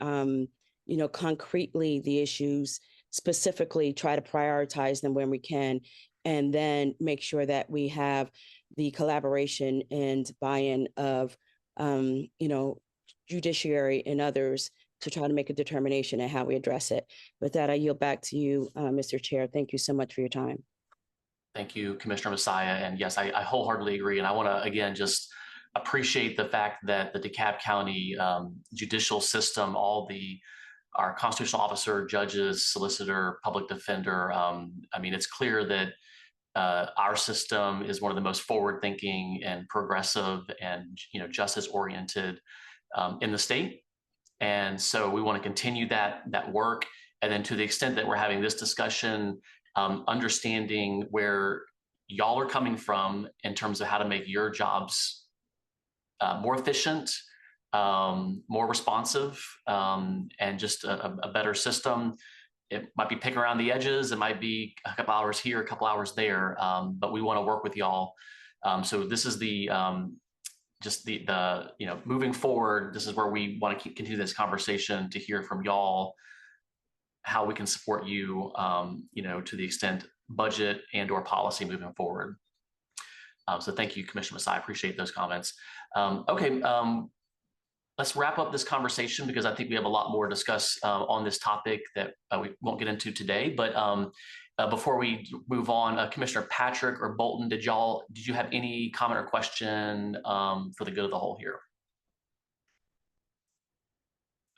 concretely the issues, specifically try to prioritize them when we can, and then make sure that we have the collaboration and buy-in of, judiciary and others to try to make a determination on how we address it. With that, I yield back to you, Mr. Chair. Thank you so much for your time. Thank you, Commissioner Messiah. And yes, I wholeheartedly agree. And I want to, again, just appreciate the fact that the DeKalb County judicial system, our constitutional officer, judges, solicitor, public defender, it's clear that our system is one of the most forward-thinking and progressive and justice-oriented in the state. And so we want to continue that work. And then to the extent that we're having this discussion, understanding where y'all are coming from in terms of how to make your jobs more efficient, more responsive, and just a better system. It might be picking around the edges. It might be a couple hours here, a couple hours there, but we want to work with y'all. So this is moving forward, this is where we want to continue this conversation to hear from y'all how we can support you, to the extent budget and or policy moving forward. So thank you, Commissioner Messiah. I appreciate those comments. Let's wrap up this conversation because I think we have a lot more to discuss on this topic that we won't get into today. But before we move on, Commissioner Patrick or Bolton, did you have any comment or question for the good of the whole here?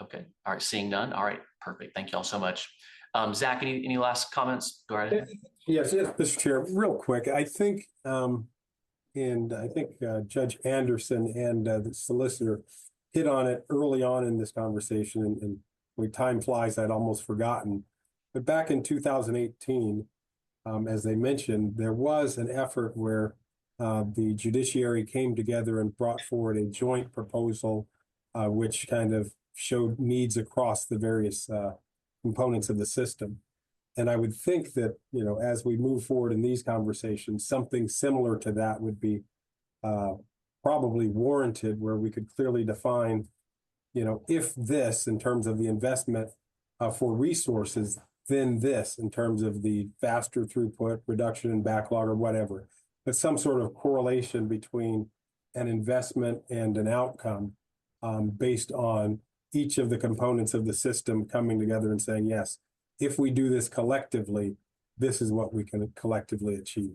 Okay. All right. Seeing none. All right. Perfect. Thank you all so much. Zach, any last comments? Go right ahead. Yes, Mr. Chair, real quick. I think, Judge Anderson and the solicitor hit on it early on in this conversation, and when time flies, I'd almost forgotten. But back in 2018, as they mentioned, there was an effort where the judiciary came together and brought forward a joint proposal, which kind of showed needs across the various components of the system. And I would think that, as we move forward in these conversations, something similar to that would be probably warranted, where we could clearly define, if this in terms of the investment for resources, then this in terms of the faster throughput, reduction in backlog or whatever, but some sort of correlation between an investment and an outcome based on each of the components of the system coming together and saying, yes, if we do this collectively, this is what we can collectively achieve.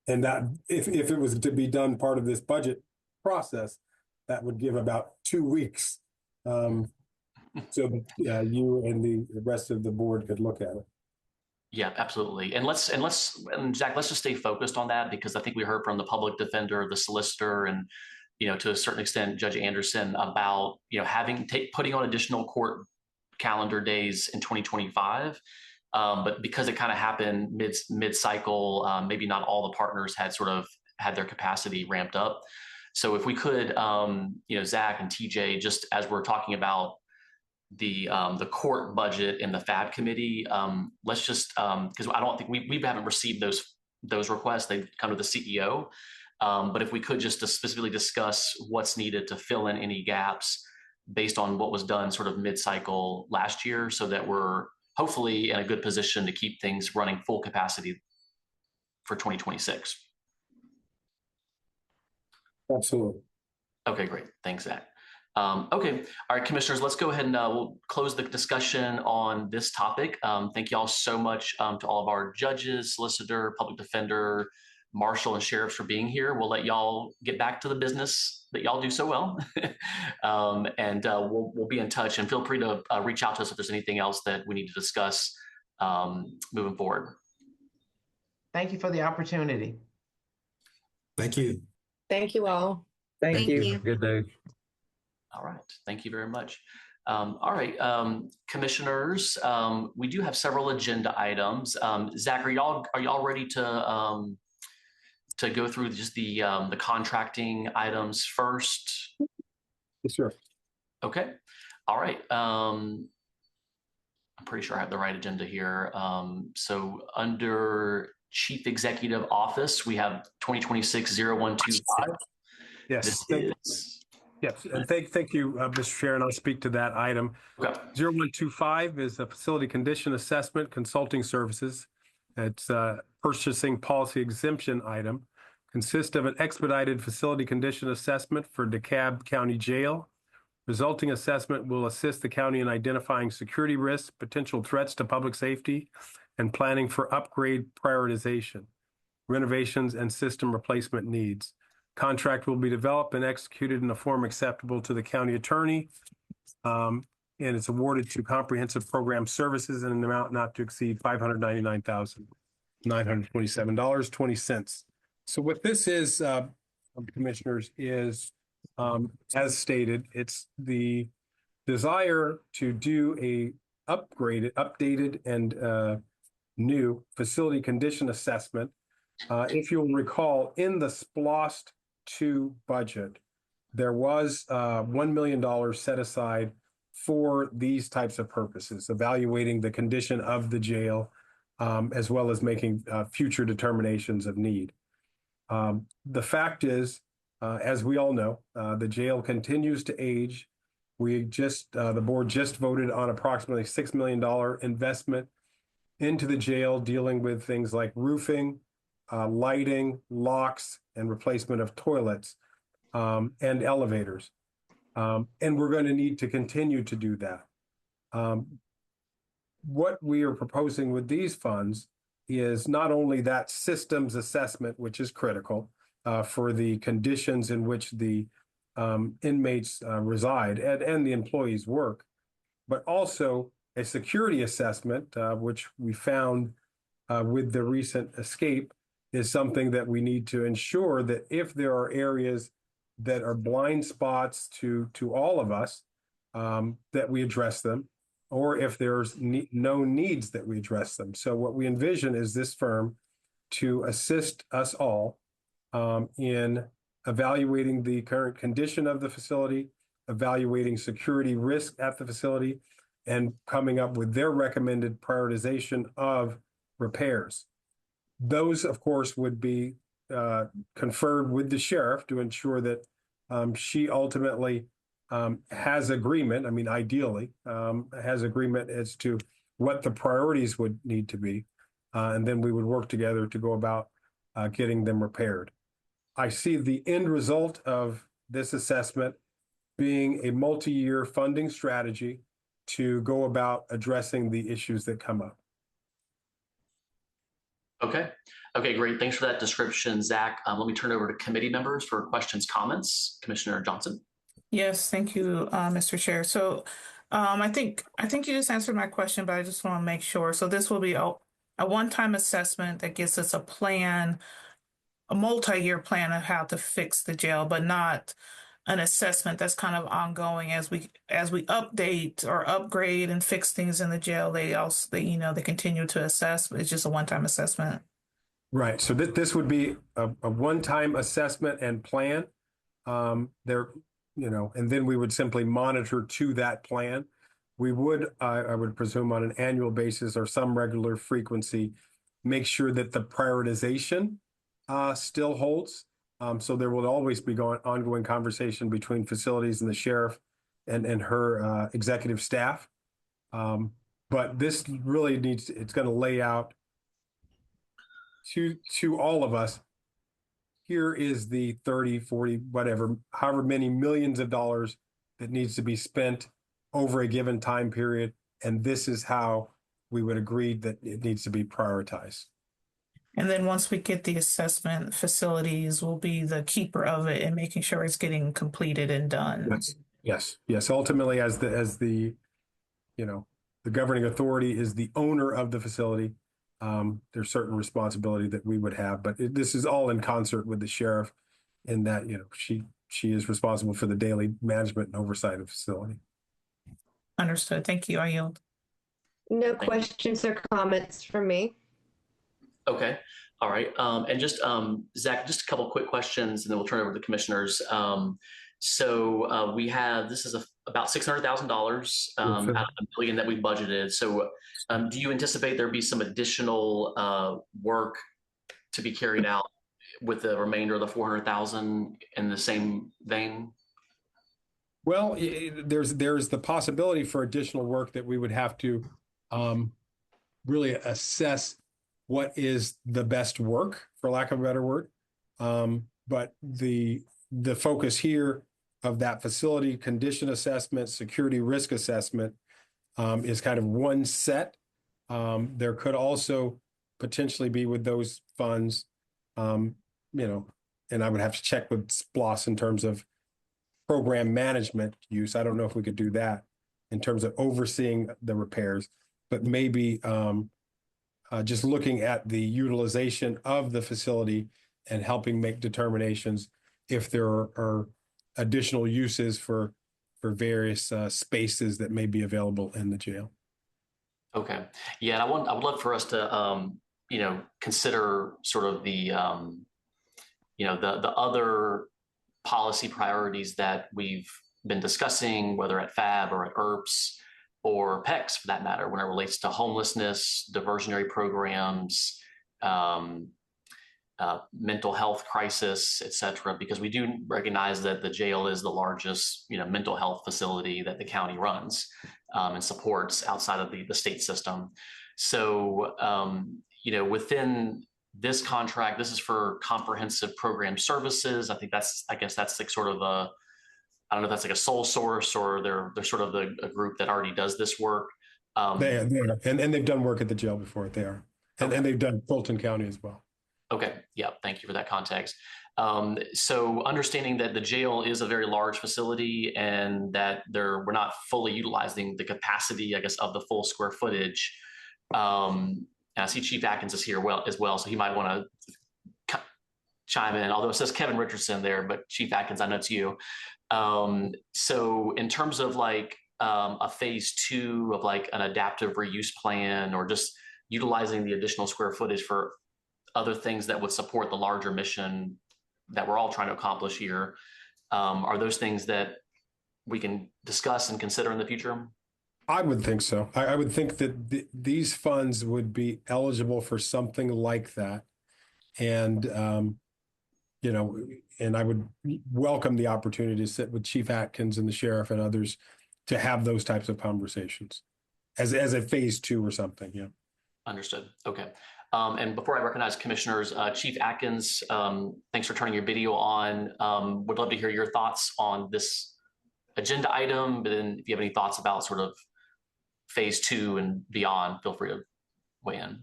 And that if it was to be done part of this budget process, that would give about 2 weeks. So that you and the rest of the board could look at it. Yeah, absolutely. And Zach, let's just stay focused on that, because I think we heard from the public defender, the solicitor, and, to a certain extent, Judge Anderson about, putting on additional court calendar days in 2025. But because it kind of happened mid-cycle, maybe not all the partners had their capacity ramped up. So if we could, Zach and TJ, just as we're talking about the court budget and the FAB committee, let's just, because I don't think we haven't received those requests. They come to the CEO. But if we could just specifically discuss what's needed to fill in any gaps based on what was done sort of mid-cycle last year, so that we're hopefully in a good position to keep things running full capacity for 2026. Absolutely. Okay, great. Thanks, Zach. Okay. All right, commissioners, let's go ahead and we'll close the discussion on this topic. Thank you all so much to all of our judges, solicitor, public defender, marshal, and sheriffs for being here. We'll let y'all get back to the business that y'all do so well. And we'll be in touch, and feel free to reach out to us if there's anything else that we need to discuss moving forward. Thank you for the opportunity. Thank you. Thank you all. Thank you. Good day. All right. Thank you very much. All right, commissioners, we do have several agenda items. Zach, are y'all ready to go through just the contracting items first? Yes, sir. Okay. All right. I'm pretty sure I have the right agenda here. So under Chief Executive Office, we have 2026-0125. Yes. Yes, and thank you, Mr. Chair, and I'll speak to that item. Okay. 0125 is a facility condition assessment consulting services. It's a purchasing policy exemption item. Consists of an expedited facility condition assessment for DeKalb County Jail. Resulting assessment will assist the county in identifying security risks, potential threats to public safety, and planning for upgrade prioritization, renovations, and system replacement needs. Contract will be developed and executed in a form acceptable to the county attorney, and it's awarded to Comprehensive Program Services in an amount not to exceed $599,927.20. So what this is, commissioners, is, as stated, it's the desire to do a updated, and new facility condition assessment. If you'll recall, in the SPLOST 2 budget, there was $1 million set aside for these types of purposes, evaluating the condition of the jail, as well as making future determinations of need. The fact is, as we all know, the jail continues to age. The board just voted on approximately $6 million investment into the jail, dealing with things like roofing, lighting, locks, and replacement of toilets and elevators. And we're going to need to continue to do that. What we are proposing with these funds is not only that systems assessment, which is critical for the conditions in which the inmates reside and the employees work, but also a security assessment, which we found with the recent escape, is something that we need to ensure that if there are areas that are blind spots to all of us, that we address them, or if there's no needs, that we address them. So what we envision is this firm to assist us all in evaluating the current condition of the facility, evaluating security risk at the facility, and coming up with their recommended prioritization of repairs. Those, of course, would be conferred with the sheriff to ensure that she ultimately has agreement. I mean, ideally, has agreement as to what the priorities would need to be. And then we would work together to go about getting them repaired. I see the end result of this assessment being a multi-year funding strategy to go about addressing the issues that come up. Okay. Okay, great. Thanks for that description, Zach. Let me turn over to committee members for questions, comments. Commissioner Johnson. Yes, thank you, Mr. Chair. So I think you just answered my question, but I just want to make sure. So this will be a one-time assessment that gives us a plan, a multi-year plan of how to fix the jail, but not an assessment that's kind of ongoing as we update or upgrade and fix things in the jail. They continue to assess, but it's just a one-time assessment. Right. So this would be a one-time assessment and plan. And then we would simply monitor to that plan. We would, I would presume, on an annual basis or some regular frequency, make sure that the prioritization still holds. So there will always be ongoing conversation between facilities and the sheriff and her executive staff. But this really it's going to lay out to all of us, here is the 30, 40, whatever, however many millions of dollars that needs to be spent over a given time period. And this is how we would agree that it needs to be prioritized. And then once we get the assessment, facilities will be the keeper of it and making sure it's getting completed and done. Yes. Ultimately, as the governing authority is the owner of the facility, there's certain responsibility that we would have, but this is all in concert with the sheriff in that, she is responsible for the daily management and oversight of the facility. Understood. Thank you. I yield. No questions or comments from me. Okay. All right. And just, Zach, just a couple quick questions and then we'll turn it over to the commissioners. So we have, this is about $600,000 out of $1 million that we budgeted. So do you anticipate there'd be some additional work to be carried out with the remainder of the $400,000 in the same vein? Well, there's the possibility for additional work that we would have to really assess what is the best work, for lack of a better word. But the focus here of that facility condition assessment, security risk assessment is kind of one set. There could also potentially be with those funds, and I would have to check with SPLOS in terms of program management use. I don't know if we could do that in terms of overseeing the repairs, but maybe just looking at the utilization of the facility and helping make determinations if there are additional uses for various spaces that may be available in the jail. Okay. Yeah, and I would love for us to consider sort of the the other policy priorities that we've been discussing, whether at FAB or at ERPS or PECS for that matter, when it relates to homelessness, diversionary programs, mental health crisis, et cetera, because we do recognize that the jail is the largest, mental health facility that the county runs and supports outside of the state system. So, within this contract, this is for comprehensive program services. I guess that's like sort of I don't know if that's like a sole source or they're sort of a group that already does this work. They are. And they've done work at the jail before. They are. And they've done Fulton County as well. Okay. Yeah. Thank you for that context. So understanding that the jail is a very large facility and that we're not fully utilizing the capacity, I guess, of the full square footage. And I see Chief Atkins is here as well, so he might want to chime in, although it says Kevin Richardson there, but Chief Atkins, I know it's you. So in terms of like a phase 2 of like an adaptive reuse plan or just utilizing the additional square footage for other things that would support the larger mission that we're all trying to accomplish here, are those things that we can discuss and consider in the future? I would think so. I would think that these funds would be eligible for something like that. And you know, and I would welcome the opportunity to sit with Chief Atkins and the sheriff and others to have those types of conversations as a phase 2 or something. Yeah. Understood. Okay. And before I recognize commissioners, Chief Atkins, thanks for turning your video on. Would love to hear your thoughts on this agenda item, but then if you have any thoughts about sort of phase 2 and beyond, feel free to weigh in.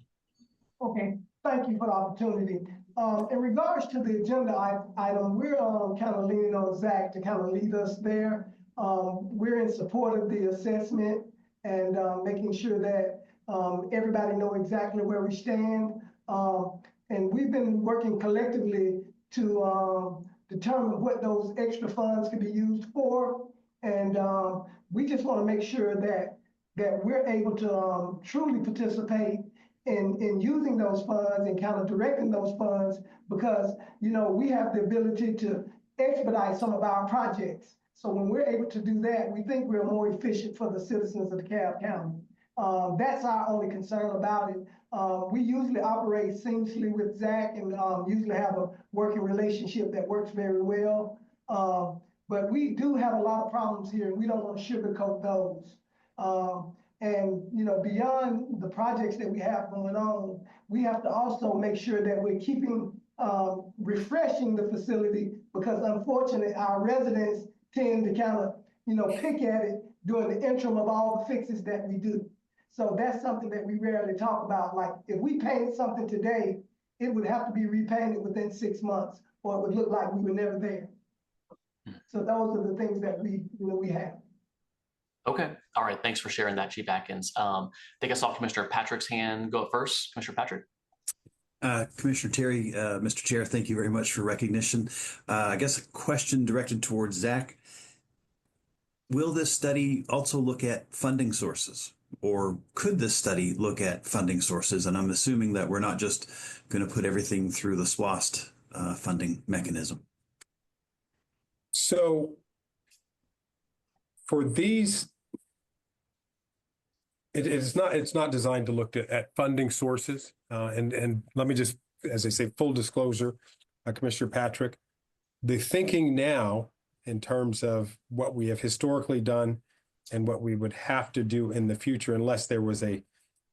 Okay, thank you for the opportunity. In regards to the agenda item, we're kind of leaning on Zach to kind of lead us there. We're in support of the assessment and making sure that everybody know exactly where we stand. And we've been working collectively to determine what those extra funds can be used for. And we just want to make sure that we're able to truly participate in using those funds and kind of directing those funds, because, you know, we have the ability to expedite some of our projects. So when we're able to do that, we think we're more efficient for the citizens of DeKalb County. That's our only concern about it. We usually operate seamlessly with Zach and usually have a working relationship that works very well. But we do have a lot of problems here, and we don't want to sugarcoat those. And, you know, beyond the projects that we have going on, we have to also make sure that we're keeping, refreshing the facility, because unfortunately our residents tend to kind of, you know, pick at it during the interim of all the fixes that we do. So that's something that we rarely talk about. Like, if we painted something today, it would have to be repainted within 6 months, or it would look like we were never there. So those are the things that we have. Okay. All right. Thanks for sharing that, Chief Atkins. I think I saw Commissioner Patrick's hand go up first. Commissioner Patrick. Commissioner Terry, Mr. Chair, thank you very much for recognition. I guess a question directed towards Zach. Will this study also look at funding sources, or could this study look at funding sources? And I'm assuming that we're not just going to put everything through the SWAST funding mechanism. So for these, it's not designed to look at funding sources. And let me just, as I say, full disclosure, Commissioner Patrick, the thinking now in terms of what we have historically done and what we would have to do in the future, unless there was a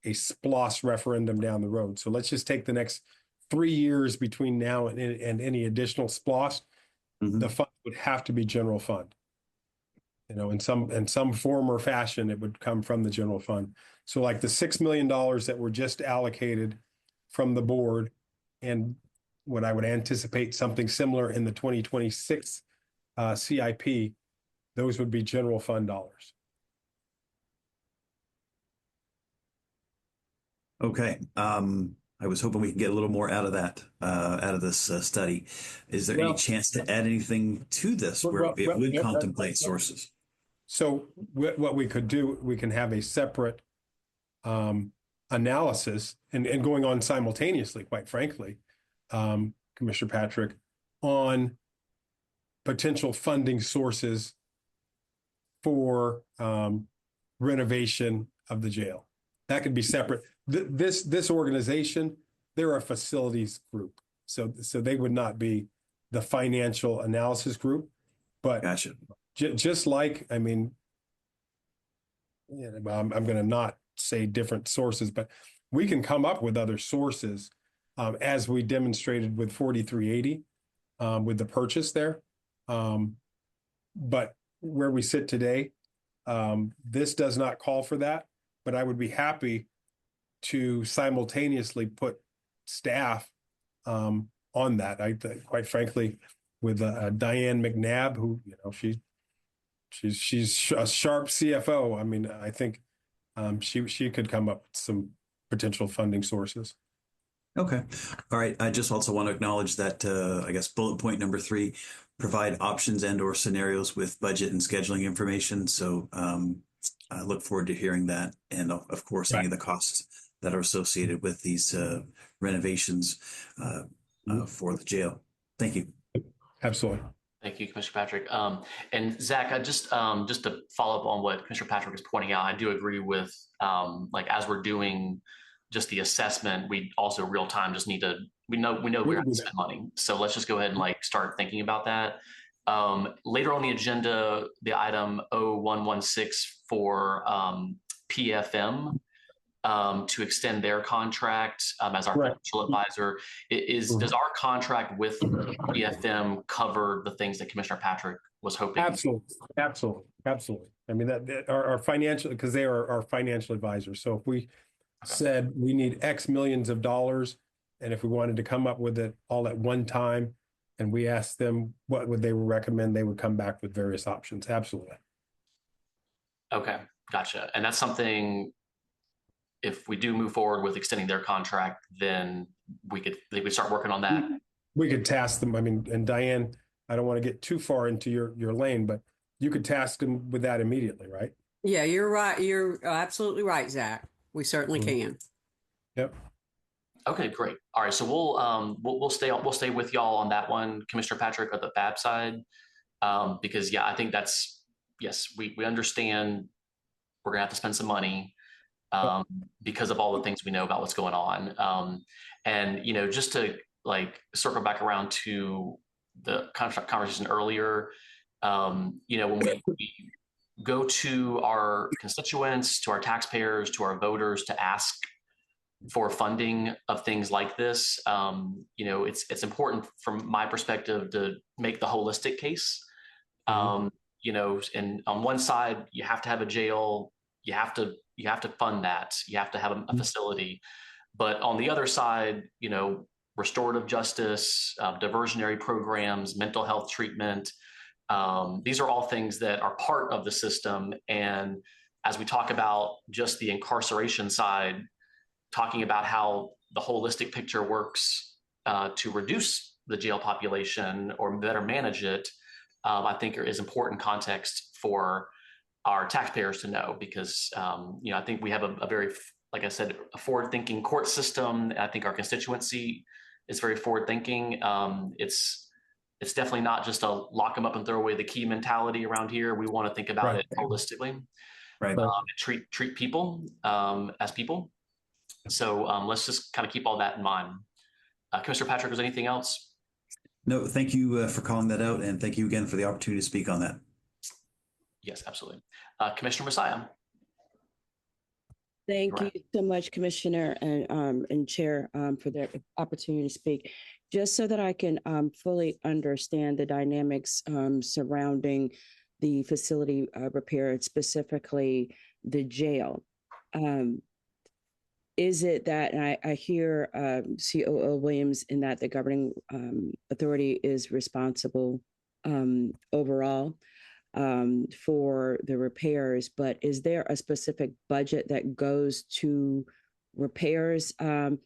SPLOST referendum down the road. So let's just take the next 3 years between now and any additional SPLOST. The fund would have to be general fund. You know, in some form or fashion, it would come from the general fund. So like the $6 million that were just allocated from the board, and what I would anticipate something similar in the 2026 CIP, those would be general fund dollars. Okay. I was hoping we could get a little more out of that, out of this study. Is there any chance to add anything to this where it would contemplate sources? So what we could do, we can have a separate analysis and going on simultaneously, quite frankly, Commissioner Patrick, on potential funding sources for renovation of the jail. That could be separate. This organization, they're a facilities group, so they would not be the financial analysis group. But gotcha. Just like, I mean, you know, I'm going to not say different sources, but we can come up with other sources, as we demonstrated with 4380, with the purchase there. But where we sit today, this does not call for that. But I would be happy to simultaneously put staff on that. Quite frankly, with Diane McNabb, who, you know, she's a sharp CFO. I mean, I think she could come up with some potential funding sources. Okay. All right. I just also want to acknowledge that, I guess, bullet point number 3, provide options and or scenarios with budget and scheduling information. So I look forward to hearing that. And of course, any of the costs that are associated with these renovations for the jail. Thank you. Absolutely. Thank you, Commissioner Patrick. And Zach, I just to follow up on what Commissioner Patrick is pointing out, I do agree with, like, as we're doing just the assessment, we also real time just need to we know we have to spend money. So let's just go ahead and like start thinking about that. Later on the agenda, the item 0116 for PFM to extend their contract as our financial advisor. Does our contract with PFM cover the things that Commissioner Patrick was hoping? Absolutely. I mean, that our financial, because they are our financial advisors. So if we said we need X millions of dollars, and if we wanted to come up with it all at one time, and we asked them what would they recommend, they would come back with various options. Absolutely. Okay, gotcha. And that's something, if we do move forward with extending their contract, then they would start working on that. We could task them. I mean, and Diane, I don't want to get too far into your lane, but you could task them with that immediately, right? Yeah, you're right. You're absolutely right, Zach. We certainly can. Yep. Okay, great. All right, so we'll stay with y'all on that one, Commissioner Patrick, at the FAB side, because yeah, I think we understand we're gonna have to spend some money because of all the things we know about what's going on, and just to like circle back around to the conversation earlier, when we go to our constituents, to our taxpayers, to our voters to ask for funding of things like this, it's important from my perspective to make the holistic case. And on one side, you have to have a jail, you have to fund that, you have to have a facility, but on the other side, restorative justice, diversionary programs, mental health treatment, these are all things that are part of the system. And as we talk about just the incarceration side, talking about how the holistic picture works to reduce the jail population or better manage it, I think is important context for our taxpayers to know, because I think we have a very, like I said, a forward-thinking court system. I think our constituency is very forward-thinking. It's definitely not just a lock them up and throw away the key mentality around here. We want to think about it holistically, right? Treat people as people. So let's just kind of keep all that in mind. Commissioner Patrick, was anything else? No, thank you for calling that out, and thank you again for the opportunity to speak on that. Yes, absolutely. Commissioner Messiah. Thank you so much, Commissioner and Chair, for the opportunity to speak. Just so that I can fully understand the dynamics surrounding the facility repair, specifically the jail. Is it that, and I hear COO Williams in that the governing authority is responsible overall for the repairs, but is there a specific budget that goes to repairs of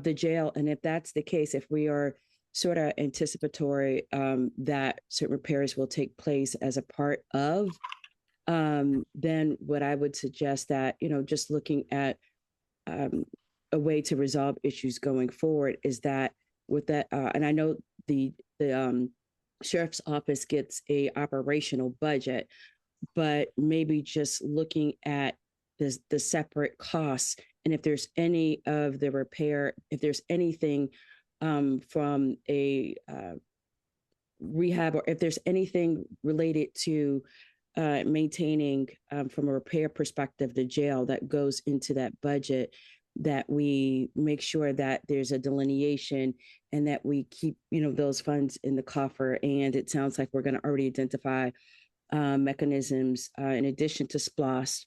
the jail? And if that's the case, if we are sort of anticipatory that certain repairs will take place as a part of, then what I would suggest that, just looking at a way to resolve issues going forward is that with that, and I know the Sheriff's Office gets a operational budget, but maybe just looking at the separate costs, and if there's any of the repair, if there's anything from a rehab, or if there's anything related to maintaining from a repair perspective the jail that goes into that budget, that we make sure that there's a delineation and that we keep those funds in the coffer. And it sounds like we're going to already identify mechanisms in addition to SPLOST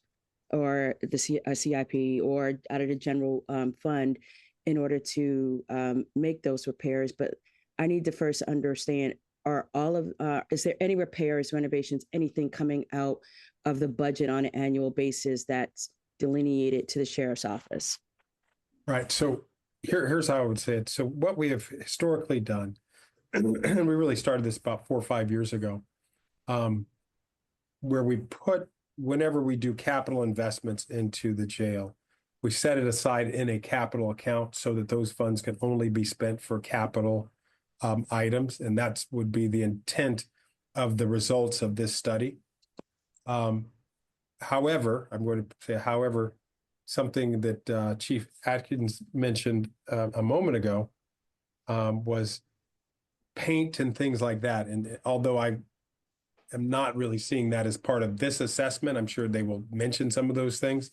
or the CIP or out of the general fund in order to make those repairs. But I need to first understand, is there any repairs, renovations, anything coming out of the budget on an annual basis that's delineated to the Sheriff's Office? Right. So here's how I would say it. So what we have historically done, and we really started this about 4 or 5 years ago, where we put, whenever we do capital investments into the jail, we set it aside in a capital account so that those funds can only be spent for capital items. And that would be the intent of the results of this study. However, I'm going to say, something that Chief Atkins mentioned a moment ago, was paint and things like that. And although I am not really seeing that as part of this assessment, I'm sure they will mention some of those things.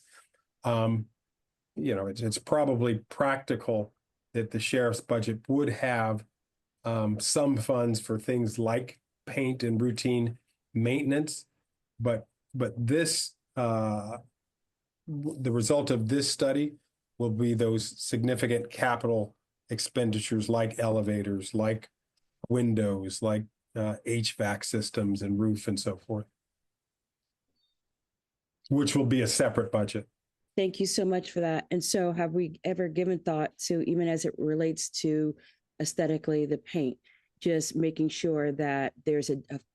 It's probably practical that the sheriff's budget would have some funds for things like paint and routine maintenance, but this the result of this study will be those significant capital expenditures like elevators, like windows, like HVAC systems and roof and so forth, which will be a separate budget. Thank you so much for that. And so have we ever given thought to, even as it relates to aesthetically the paint, just making sure that there's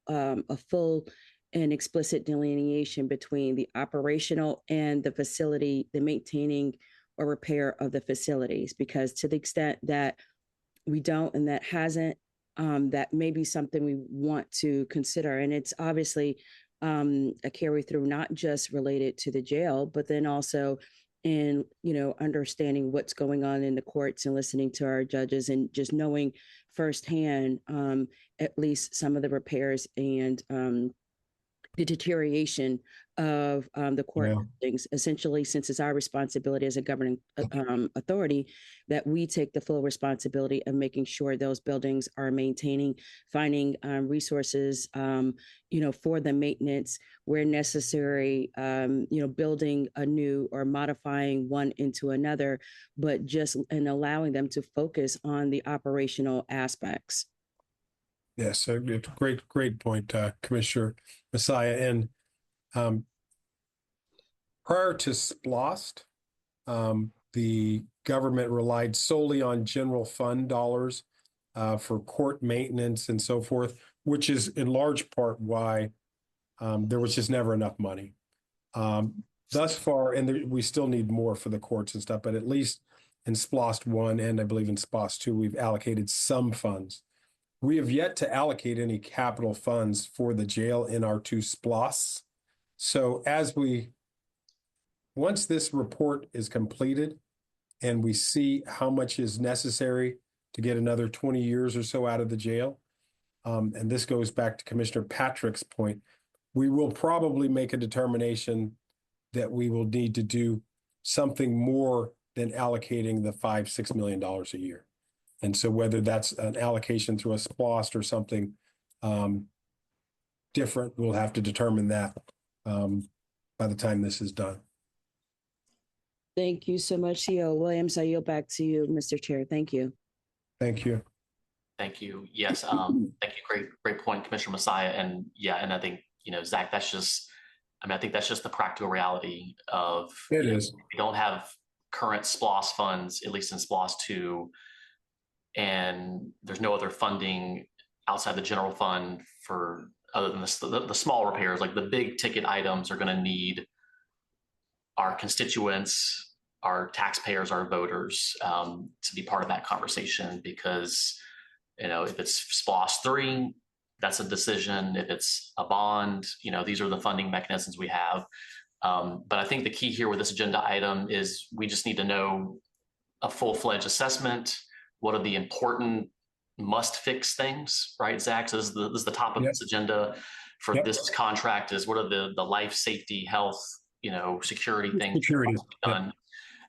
a full and explicit delineation between the operational and the facility, the maintaining or repair of the facilities? Because to the extent that we don't, and that hasn't, that may be something we want to consider. And it's obviously a carry through, not just related to the jail, but then also in, understanding what's going on in the courts and listening to our judges and just knowing firsthand, at least some of the repairs and the deterioration of the court buildings, essentially, since it's our responsibility as a governing authority, that we take the full responsibility of making sure those buildings are maintaining, finding resources, for the maintenance where necessary, building a new or modifying one into another, but just and allowing them to focus on the operational aspects. Yes, a great point, Commissioner Messiah. And prior to SPLOST, the government relied solely on general fund dollars for court maintenance and so forth, which is in large part why there was just never enough money. Thus far, and we still need more for the courts and stuff, but at least in SPLOST 1 and I believe in SPLOST 2, we've allocated some funds. We have yet to allocate any capital funds for the jail in our two SPLOSTs. So once this report is completed and we see how much is necessary to get another 20 years or so out of the jail, and this goes back to Commissioner Patrick's point, we will probably make a determination that we will need to do something more than allocating the $5-6 million a year. And so whether that's an allocation through a SPLOST or something different, we'll have to determine that by the time this is done. Thank you so much, CEO Williams. I yield back to you, Mr. Chair. Thank you. Thank you. Thank you. Yes. Thank you. Great point, Commissioner Messiah. And and I think, Zach, I think that's just the practical reality of it is. We don't have current SPLOST funds, at least in SPLOST 2, and there's no other funding outside the general fund for other than the small repairs. Like the big ticket items are going to need our constituents, our taxpayers, our voters to be part of that conversation, because if it's SPLOST 3, that's a decision. If it's a bond, these are the funding mechanisms we have. But I think the key here with this agenda item is we just need to know a full-fledged assessment. What are the important must-fix things, right, Zach? So this is the top of this agenda for this contract is what are the life, safety, health, security things done.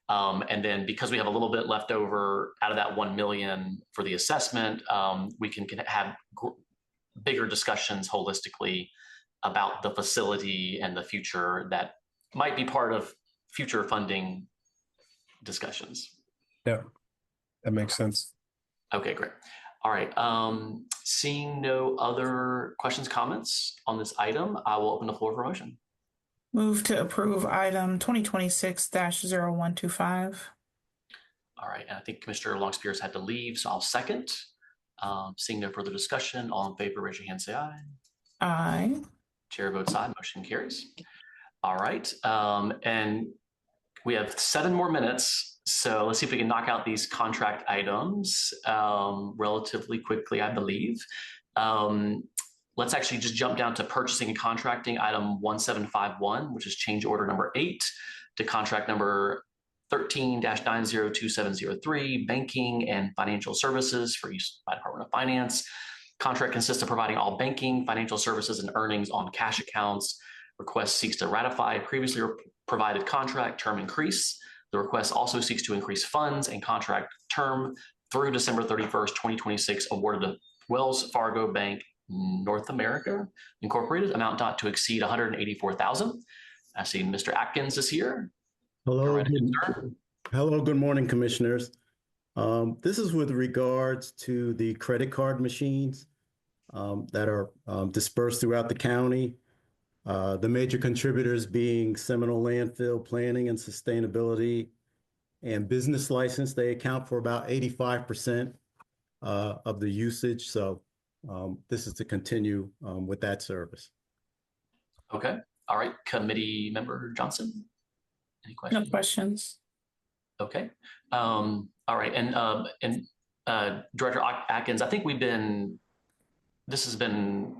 And then because we have a little bit left over out of that 1 million for the assessment, we can have bigger discussions holistically about the facility and the future that might be part of future funding discussions. Yeah, that makes sense. Okay, great. All right. Seeing no other questions, comments on this item, I will open the floor for motion. Move to approve item 2026-0125. All right. And I think Commissioner Long-Spears had to leave, so I'll second. Seeing no further discussion, all in favor, raise your hand, say aye. Aye. Chair votes aye, motion carries. All right. And we have 7 more minutes. So let's see if we can knock out these contract items relatively quickly, I believe. Let's actually just jump down to purchasing and contracting item 1751, which is change order number 8 to contract number 13-902703, banking and financial services for use by Department of Finance. Contract consists of providing all banking, financial services, and earnings on cash accounts. Request seeks to ratify previously provided contract term increase. The request also seeks to increase funds and contract term through December 31st, 2026, awarded to Wells Fargo Bank North America Incorporated, amount not to exceed $184,000. I see Mr. Atkins is here. Hello. Hello. Good morning, commissioners. This is with regards to the credit card machines that are dispersed throughout the county. The major contributors being Seminole Landfill, Planning and Sustainability, and Business License. They account for about 85% of the usage. So this is to continue with that service. Okay. All right. Committee Member Johnson, any questions? No questions. Okay. All right. And Director Atkins, I think this has been,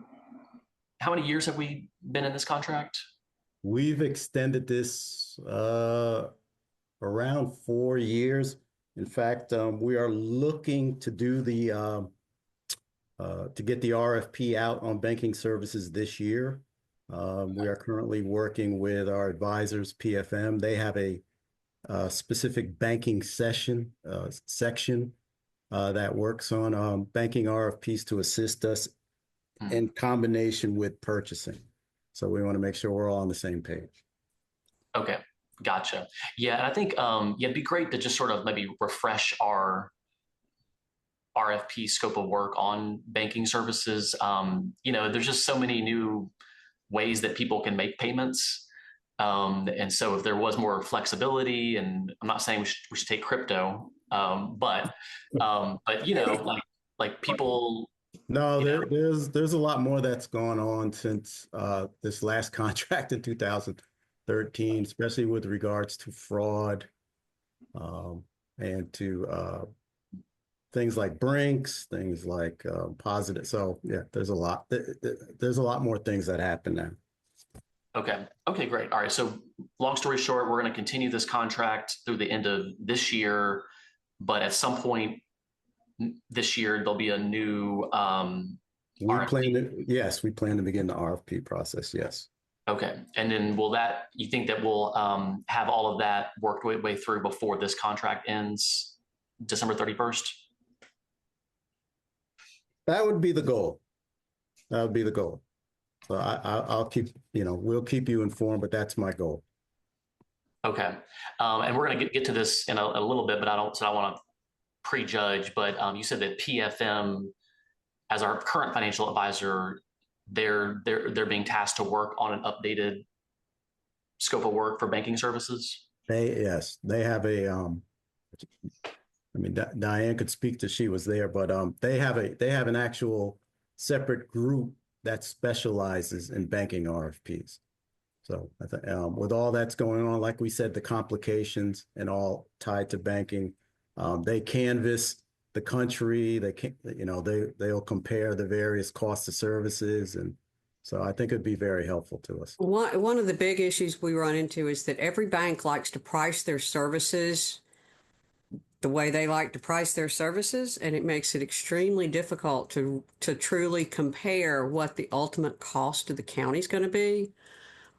how many years have we been in this contract? We've extended this around 4 years. In fact, we are looking to do to get the RFP out on banking services this year. We are currently working with our advisors, PFM. They have a specific banking section that works on banking RFPs to assist us in combination with purchasing. So we want to make sure we're all on the same page. Okay, gotcha. Yeah, and I think it'd be great to just sort of maybe refresh our RFP scope of work on banking services. There's just so many new ways that people can make payments. And so if there was more flexibility, and I'm not saying we should take crypto, but like people. No, there's a lot more that's gone on since this last contract in 2013, especially with regards to fraud and to things like Brinks, things like positive. So yeah, there's a lot more things that happen now. Okay, great. All right. So long story short, we're going to continue this contract through the end of this year, but at some point this year, there'll be a new we plan to begin the RFP process. Yes. Okay. And then you think that we'll have all of that worked way through before this contract ends December 31st? That would be the goal. So I'll keep, we'll keep you informed, but that's my goal. Okay. And we're going to get to this in a little bit, but I don't want to prejudge, but you said that PFM, as our current financial advisor, they're being tasked to work on an updated scope of work for banking services. They have a, Diane could speak to, she was there, but they have an actual separate group that specializes in banking RFPs. So with all that's going on, like we said, the complications and all tied to banking, they canvass the country. They'll compare the various costs of services, and so I think it'd be very helpful to us. One of the big issues we run into is that every bank likes to price their services the way they like to price their services, and it makes it extremely difficult to truly compare what the ultimate cost to the county is going to be.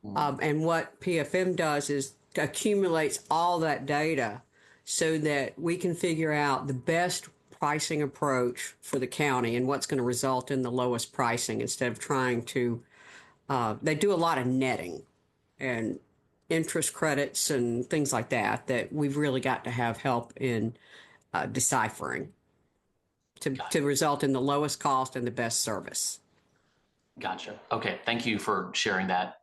And what PFM does is accumulates all that data so that we can figure out the best pricing approach for the county and what's going to result in the lowest pricing, instead of trying to, they do a lot of netting and interest credits and things like that we've really got to have help in deciphering to result in the lowest cost and the best service. Gotcha. Okay. Thank you for sharing that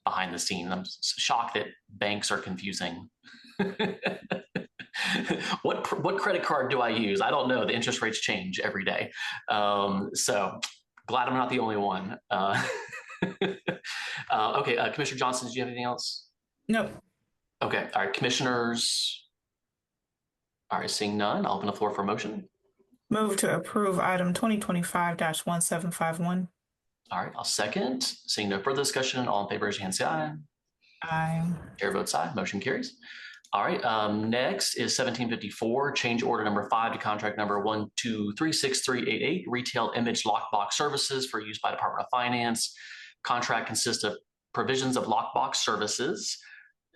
behind the scenes. I'm shocked that banks are confusing. What credit card do I use? I don't know. The interest rates change every day. So glad I'm not the only one. Okay, Commissioner Johnson, did you have anything else? No. Okay, all right, commissioners. All right, seeing none, I'll open the floor for a motion. Move to approve item 2025-1751. All right, I'll second. Seeing no further discussion, all in favor, raise your hand, say aye. Aye. Chair votes aye, motion carries. All right, next is 1754, change order number 5 to contract number 1236388, retail image lockbox services for use by Department of Finance. Contract consists of provisions of lockbox services.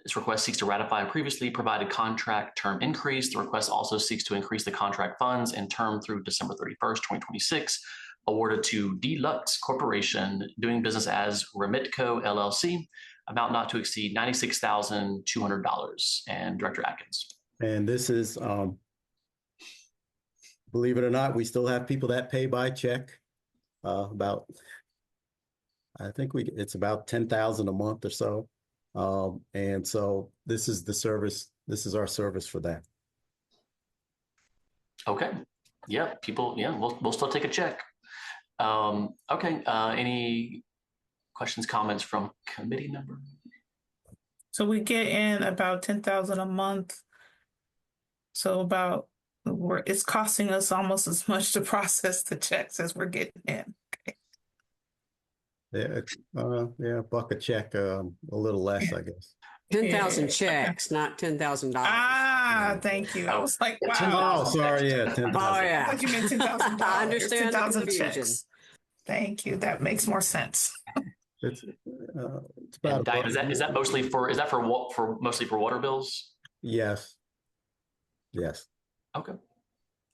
This request seeks to ratify a previously provided contract term increase. The request also seeks to increase the contract funds and term through December 31st, 2026, awarded to Deluxe Corporation, doing business as Remitco LLC, amount not to exceed $96,200. And Director Atkins. And this is, believe it or not, we still have people that pay by check. I think it's about 10,000 a month or so. And so this is the service. This is our service for that. Okay. Yeah, people. Yeah, we'll still take a check. Okay. Any questions, comments from committee members? So we get in about 10,000 a month. So it's costing us almost as much to process the checks as we're getting in. Okay. Yeah, buck a check, a little less, I guess. 10,000 checks, not $10,000. Ah, thank you. I was like, wow. Oh, sorry, yeah, 10,000. Oh, yeah. I thought you meant $10,000. I understand the 10,000 confusion. checks. Thank you. That makes more sense. It's about. And is that mostly for water bills? Yes. Yes. Okay.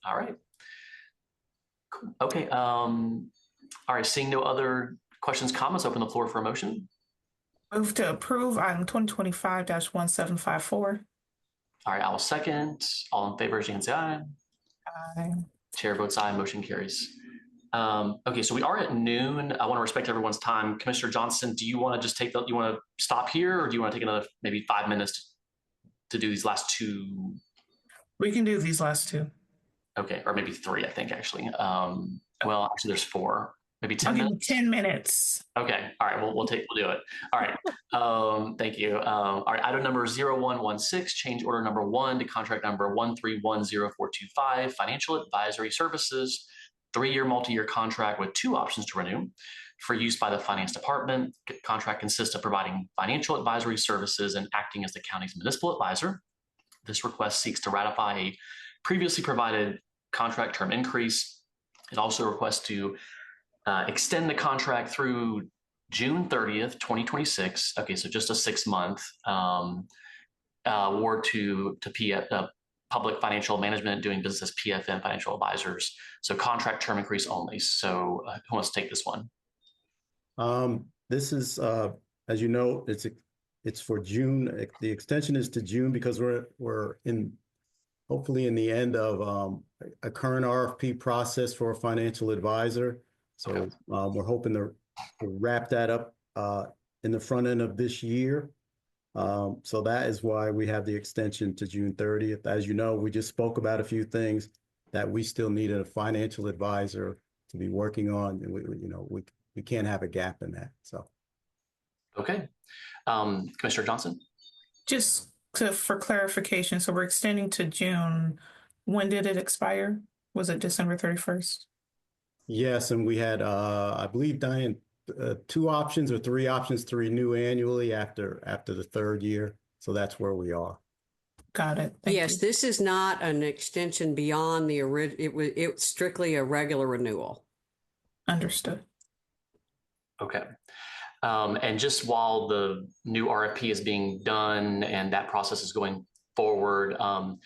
All right. Cool. Okay. All right. Seeing no other questions, comments, open the floor for a motion. Move to approve item 2025-1754. All right. I will second. All in favor, raise your hand, say aye. Aye. Chair votes aye. Motion carries. Okay, so we are at noon. I want to respect everyone's time. Commissioner Johnson, do you want to just you want to stop here, or do you want to take another maybe 5 minutes to do these last two? We can do these last two. Okay, or maybe 3, I think, actually. Well, actually, there's 4. Maybe 10 minutes? 10 minutes. Okay, all right, we'll do it. All right, thank you. All right, item number 0116, change order number 1 to contract number 1310425, financial advisory services, 3-year multi-year contract with 2 options to renew for use by the Finance Department. Contract consists of providing financial advisory services and acting as the county's municipal advisor. This request seeks to ratify a previously provided contract term increase. It also requests to extend the contract through June 30th, 2026. Okay, so just a 6-month award to Public Financial Management, doing business as PFM Financial Advisors. So contract term increase only. So who wants to take this one? This is, as you know, it's for June. The extension is to June because we're hopefully in the end of a current RFP process for a financial advisor. So okay. We're hoping to wrap that up in the front end of this year. So that is why we have the extension to June 30th. As you know, we just spoke about a few things that we still need a financial advisor to be working on. And we can't have a gap in that. So. Okay. Commissioner Johnson? Just for clarification, so we're extending to June. When did it expire? Was it December 31st? Yes, and we had, I believe, Diane, 2 options or 3 options to renew annually after the 3rd year. So that's where we are. Got it. Yes, this is not an extension beyond the original. It's strictly a regular renewal. Understood. Okay. And just while the new RFP is being done and that process is going forward, and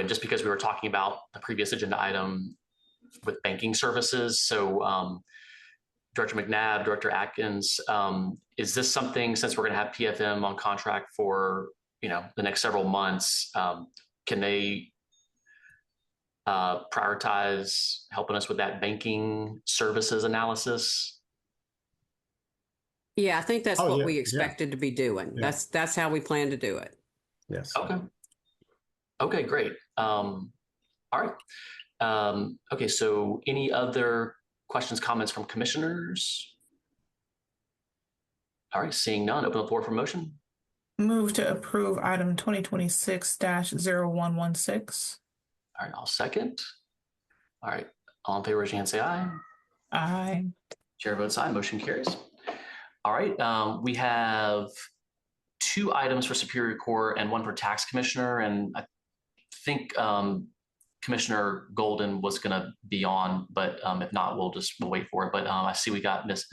just because we were talking about the previous agenda item with banking services, so Director McNabb, Director Atkins, is this something, since we're going to have PFM on contract for the next several months, can they prioritize helping us with that banking services analysis? Yeah, I think that's what we expected to be doing. Yeah. That's how we plan to do it. Yes. Okay, great. All right. Okay, so any other questions, comments from commissioners? All right, seeing none, open the floor for motion. Move to approve item 2026-0116. All right, I'll second. All right, all in favor, raise your hand, say aye. Aye. Chair votes aye, motion carries. All right, we have 2 items for Superior Court and 1 for Tax Commissioner. And I think Commissioner Golden was going to be on, but if not, we'll wait for it. But I see we got Ms.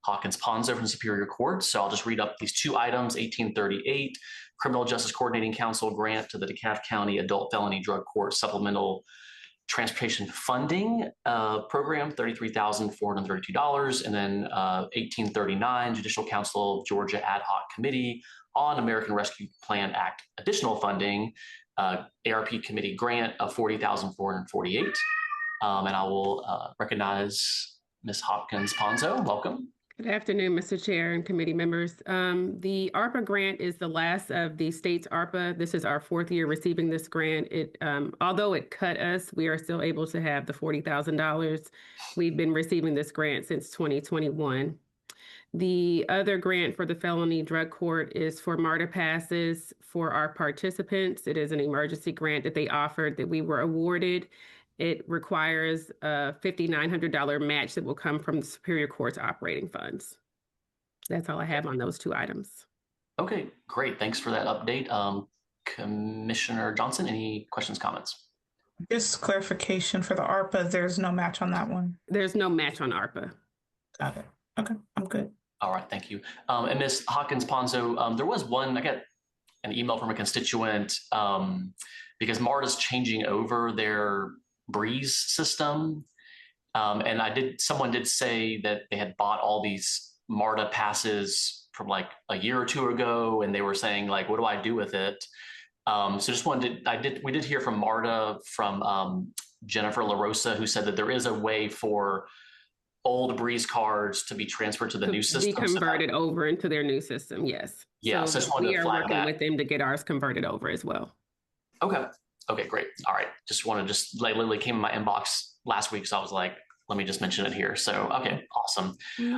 Hawkins-Ponzo from Superior Court. So I'll just read up these 2 items. 1838, Criminal Justice Coordinating Council grant to the DeKalb County Adult Felony Drug Court Supplemental Transportation Funding Program, $33,432. And then 1839, Judicial Council of Georgia Ad Hoc Committee on American Rescue Plan Act additional funding, ARP Committee grant of $40,448. And I will recognize Ms. Hopkins-Ponzo. Welcome. Good afternoon, Mr. Chair and committee members. The ARPA grant is the last of the state's ARPA. This is our 4th year receiving this grant. Although it cut us, we are still able to have the $40,000. We've been receiving this grant since 2021. The other grant for the felony drug court is for MARTA passes for our participants. It is an emergency grant that they offered that we were awarded. It requires a $5,900 match that will come from the Superior Court's operating funds. That's all I have on those 2 items. Okay, great. Thanks for that update. Commissioner Johnson, any questions, comments? Just clarification for the ARPA, there's no match on that one. There's no match on ARPA. Got it. Okay, I'm good. All right, thank you. And Ms. Hawkins-Ponzo, there was I got an email from a constituent because MARTA's changing over their Breeze system. And someone did say that they had bought all these MARTA passes from like a year or 2 ago, and they were saying like, what do I do with it? So just we did hear from MARTA, from Jennifer LaRosa, who said that there is a way for old Breeze cards to be transferred to the new system. Be converted over into their new system, yes. Yeah, so we are working with them to get ours converted over as well. Okay. Okay, great. All right. Like literally came in my inbox last week. So I was like, let me just mention it here. So, okay, awesome.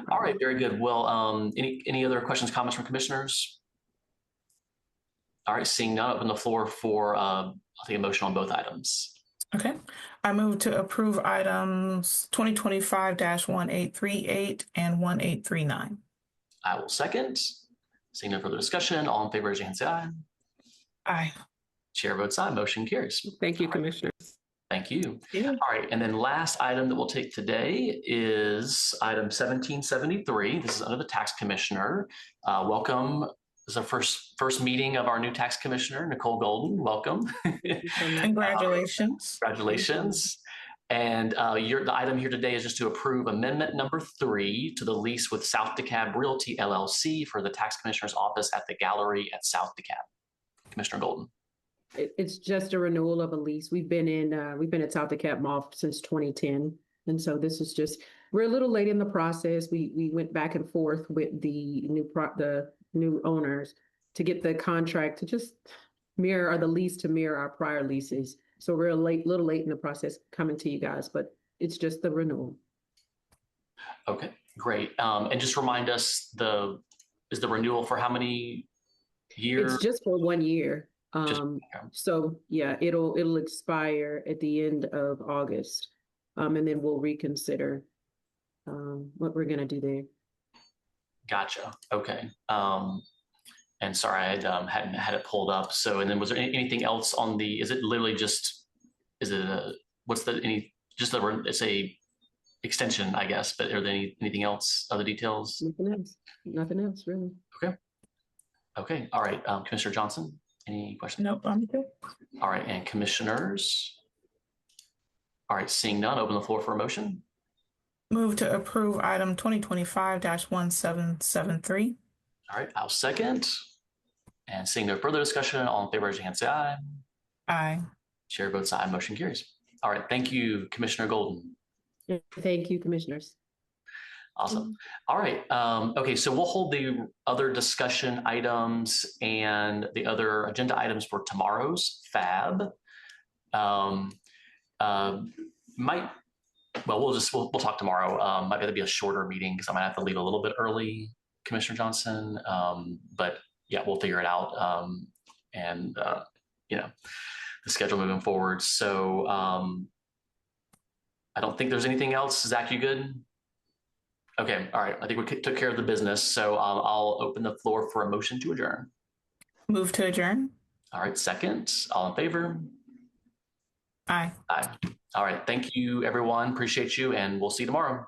All right, very good. Well, any other questions, comments from commissioners? All right, seeing none, open the floor for, I'll take a motion on both items. Okay. I move to approve items 2025-1838 and 1839. I will second. Seeing no further discussion, all in favor, raise your hand, say aye. Aye. Chair votes aye, motion carries. Thank you, Commissioners. Thank you. Yeah. All right, and then last item that we'll take today is item 1773. This is under the Tax Commissioner. Welcome. This is our first meeting of our new Tax Commissioner, Nicole Golden. Welcome. Congratulations. Congratulations. And the item here today is just to approve amendment number 3 to the lease with South DeKalb Realty LLC for the Tax Commissioner's office at the Gallery at South DeKalb. Commissioner Golden. It's just a renewal of a lease. We've been at South DeKalb Mall since 2010. And so this is we're a little late in the process. We went back and forth with the new owners to get the contract to just mirror, or the lease to mirror our prior leases. So we're a little late in the process coming to you guys, but it's just the renewal. Okay, great. And just remind us, is the renewal for how many years? It's just for 1 year. So yeah, it'll expire at the end of August, and then we'll reconsider what we're gonna do there. Gotcha. Okay. And sorry, I hadn't had it pulled up. So, and then was there anything else on is it literally just, it's a extension, I guess, but are there anything else, other details? Nothing else really. Okay. Okay. All right. Commissioner Johnson, any questions? Nope, I'm good. All right. And commissioners? All right. Seeing none, open the floor for a motion. Move to approve item 2025-1773. All right. I'll second. And seeing no further discussion, all in favor, raise your hand, say aye. Aye. Chair votes aye, motion carries. All right. Thank you, Commissioner Golden. Thank you, commissioners. Awesome. All right. Okay, so we'll hold the other discussion items and the other agenda items for tomorrow's FAB. We'll talk tomorrow. Might be a shorter meeting because I might have to leave a little bit early, Commissioner Johnson. But yeah, we'll figure it out. The schedule moving forward. So I don't think there's anything else. Zach, you good? Okay. All right. I think we took care of the business. So I'll open the floor for a motion to adjourn. Move to adjourn. All right, second. All in favor? Aye. Aye. All right. Thank you, everyone. Appreciate you, and we'll see you tomorrow.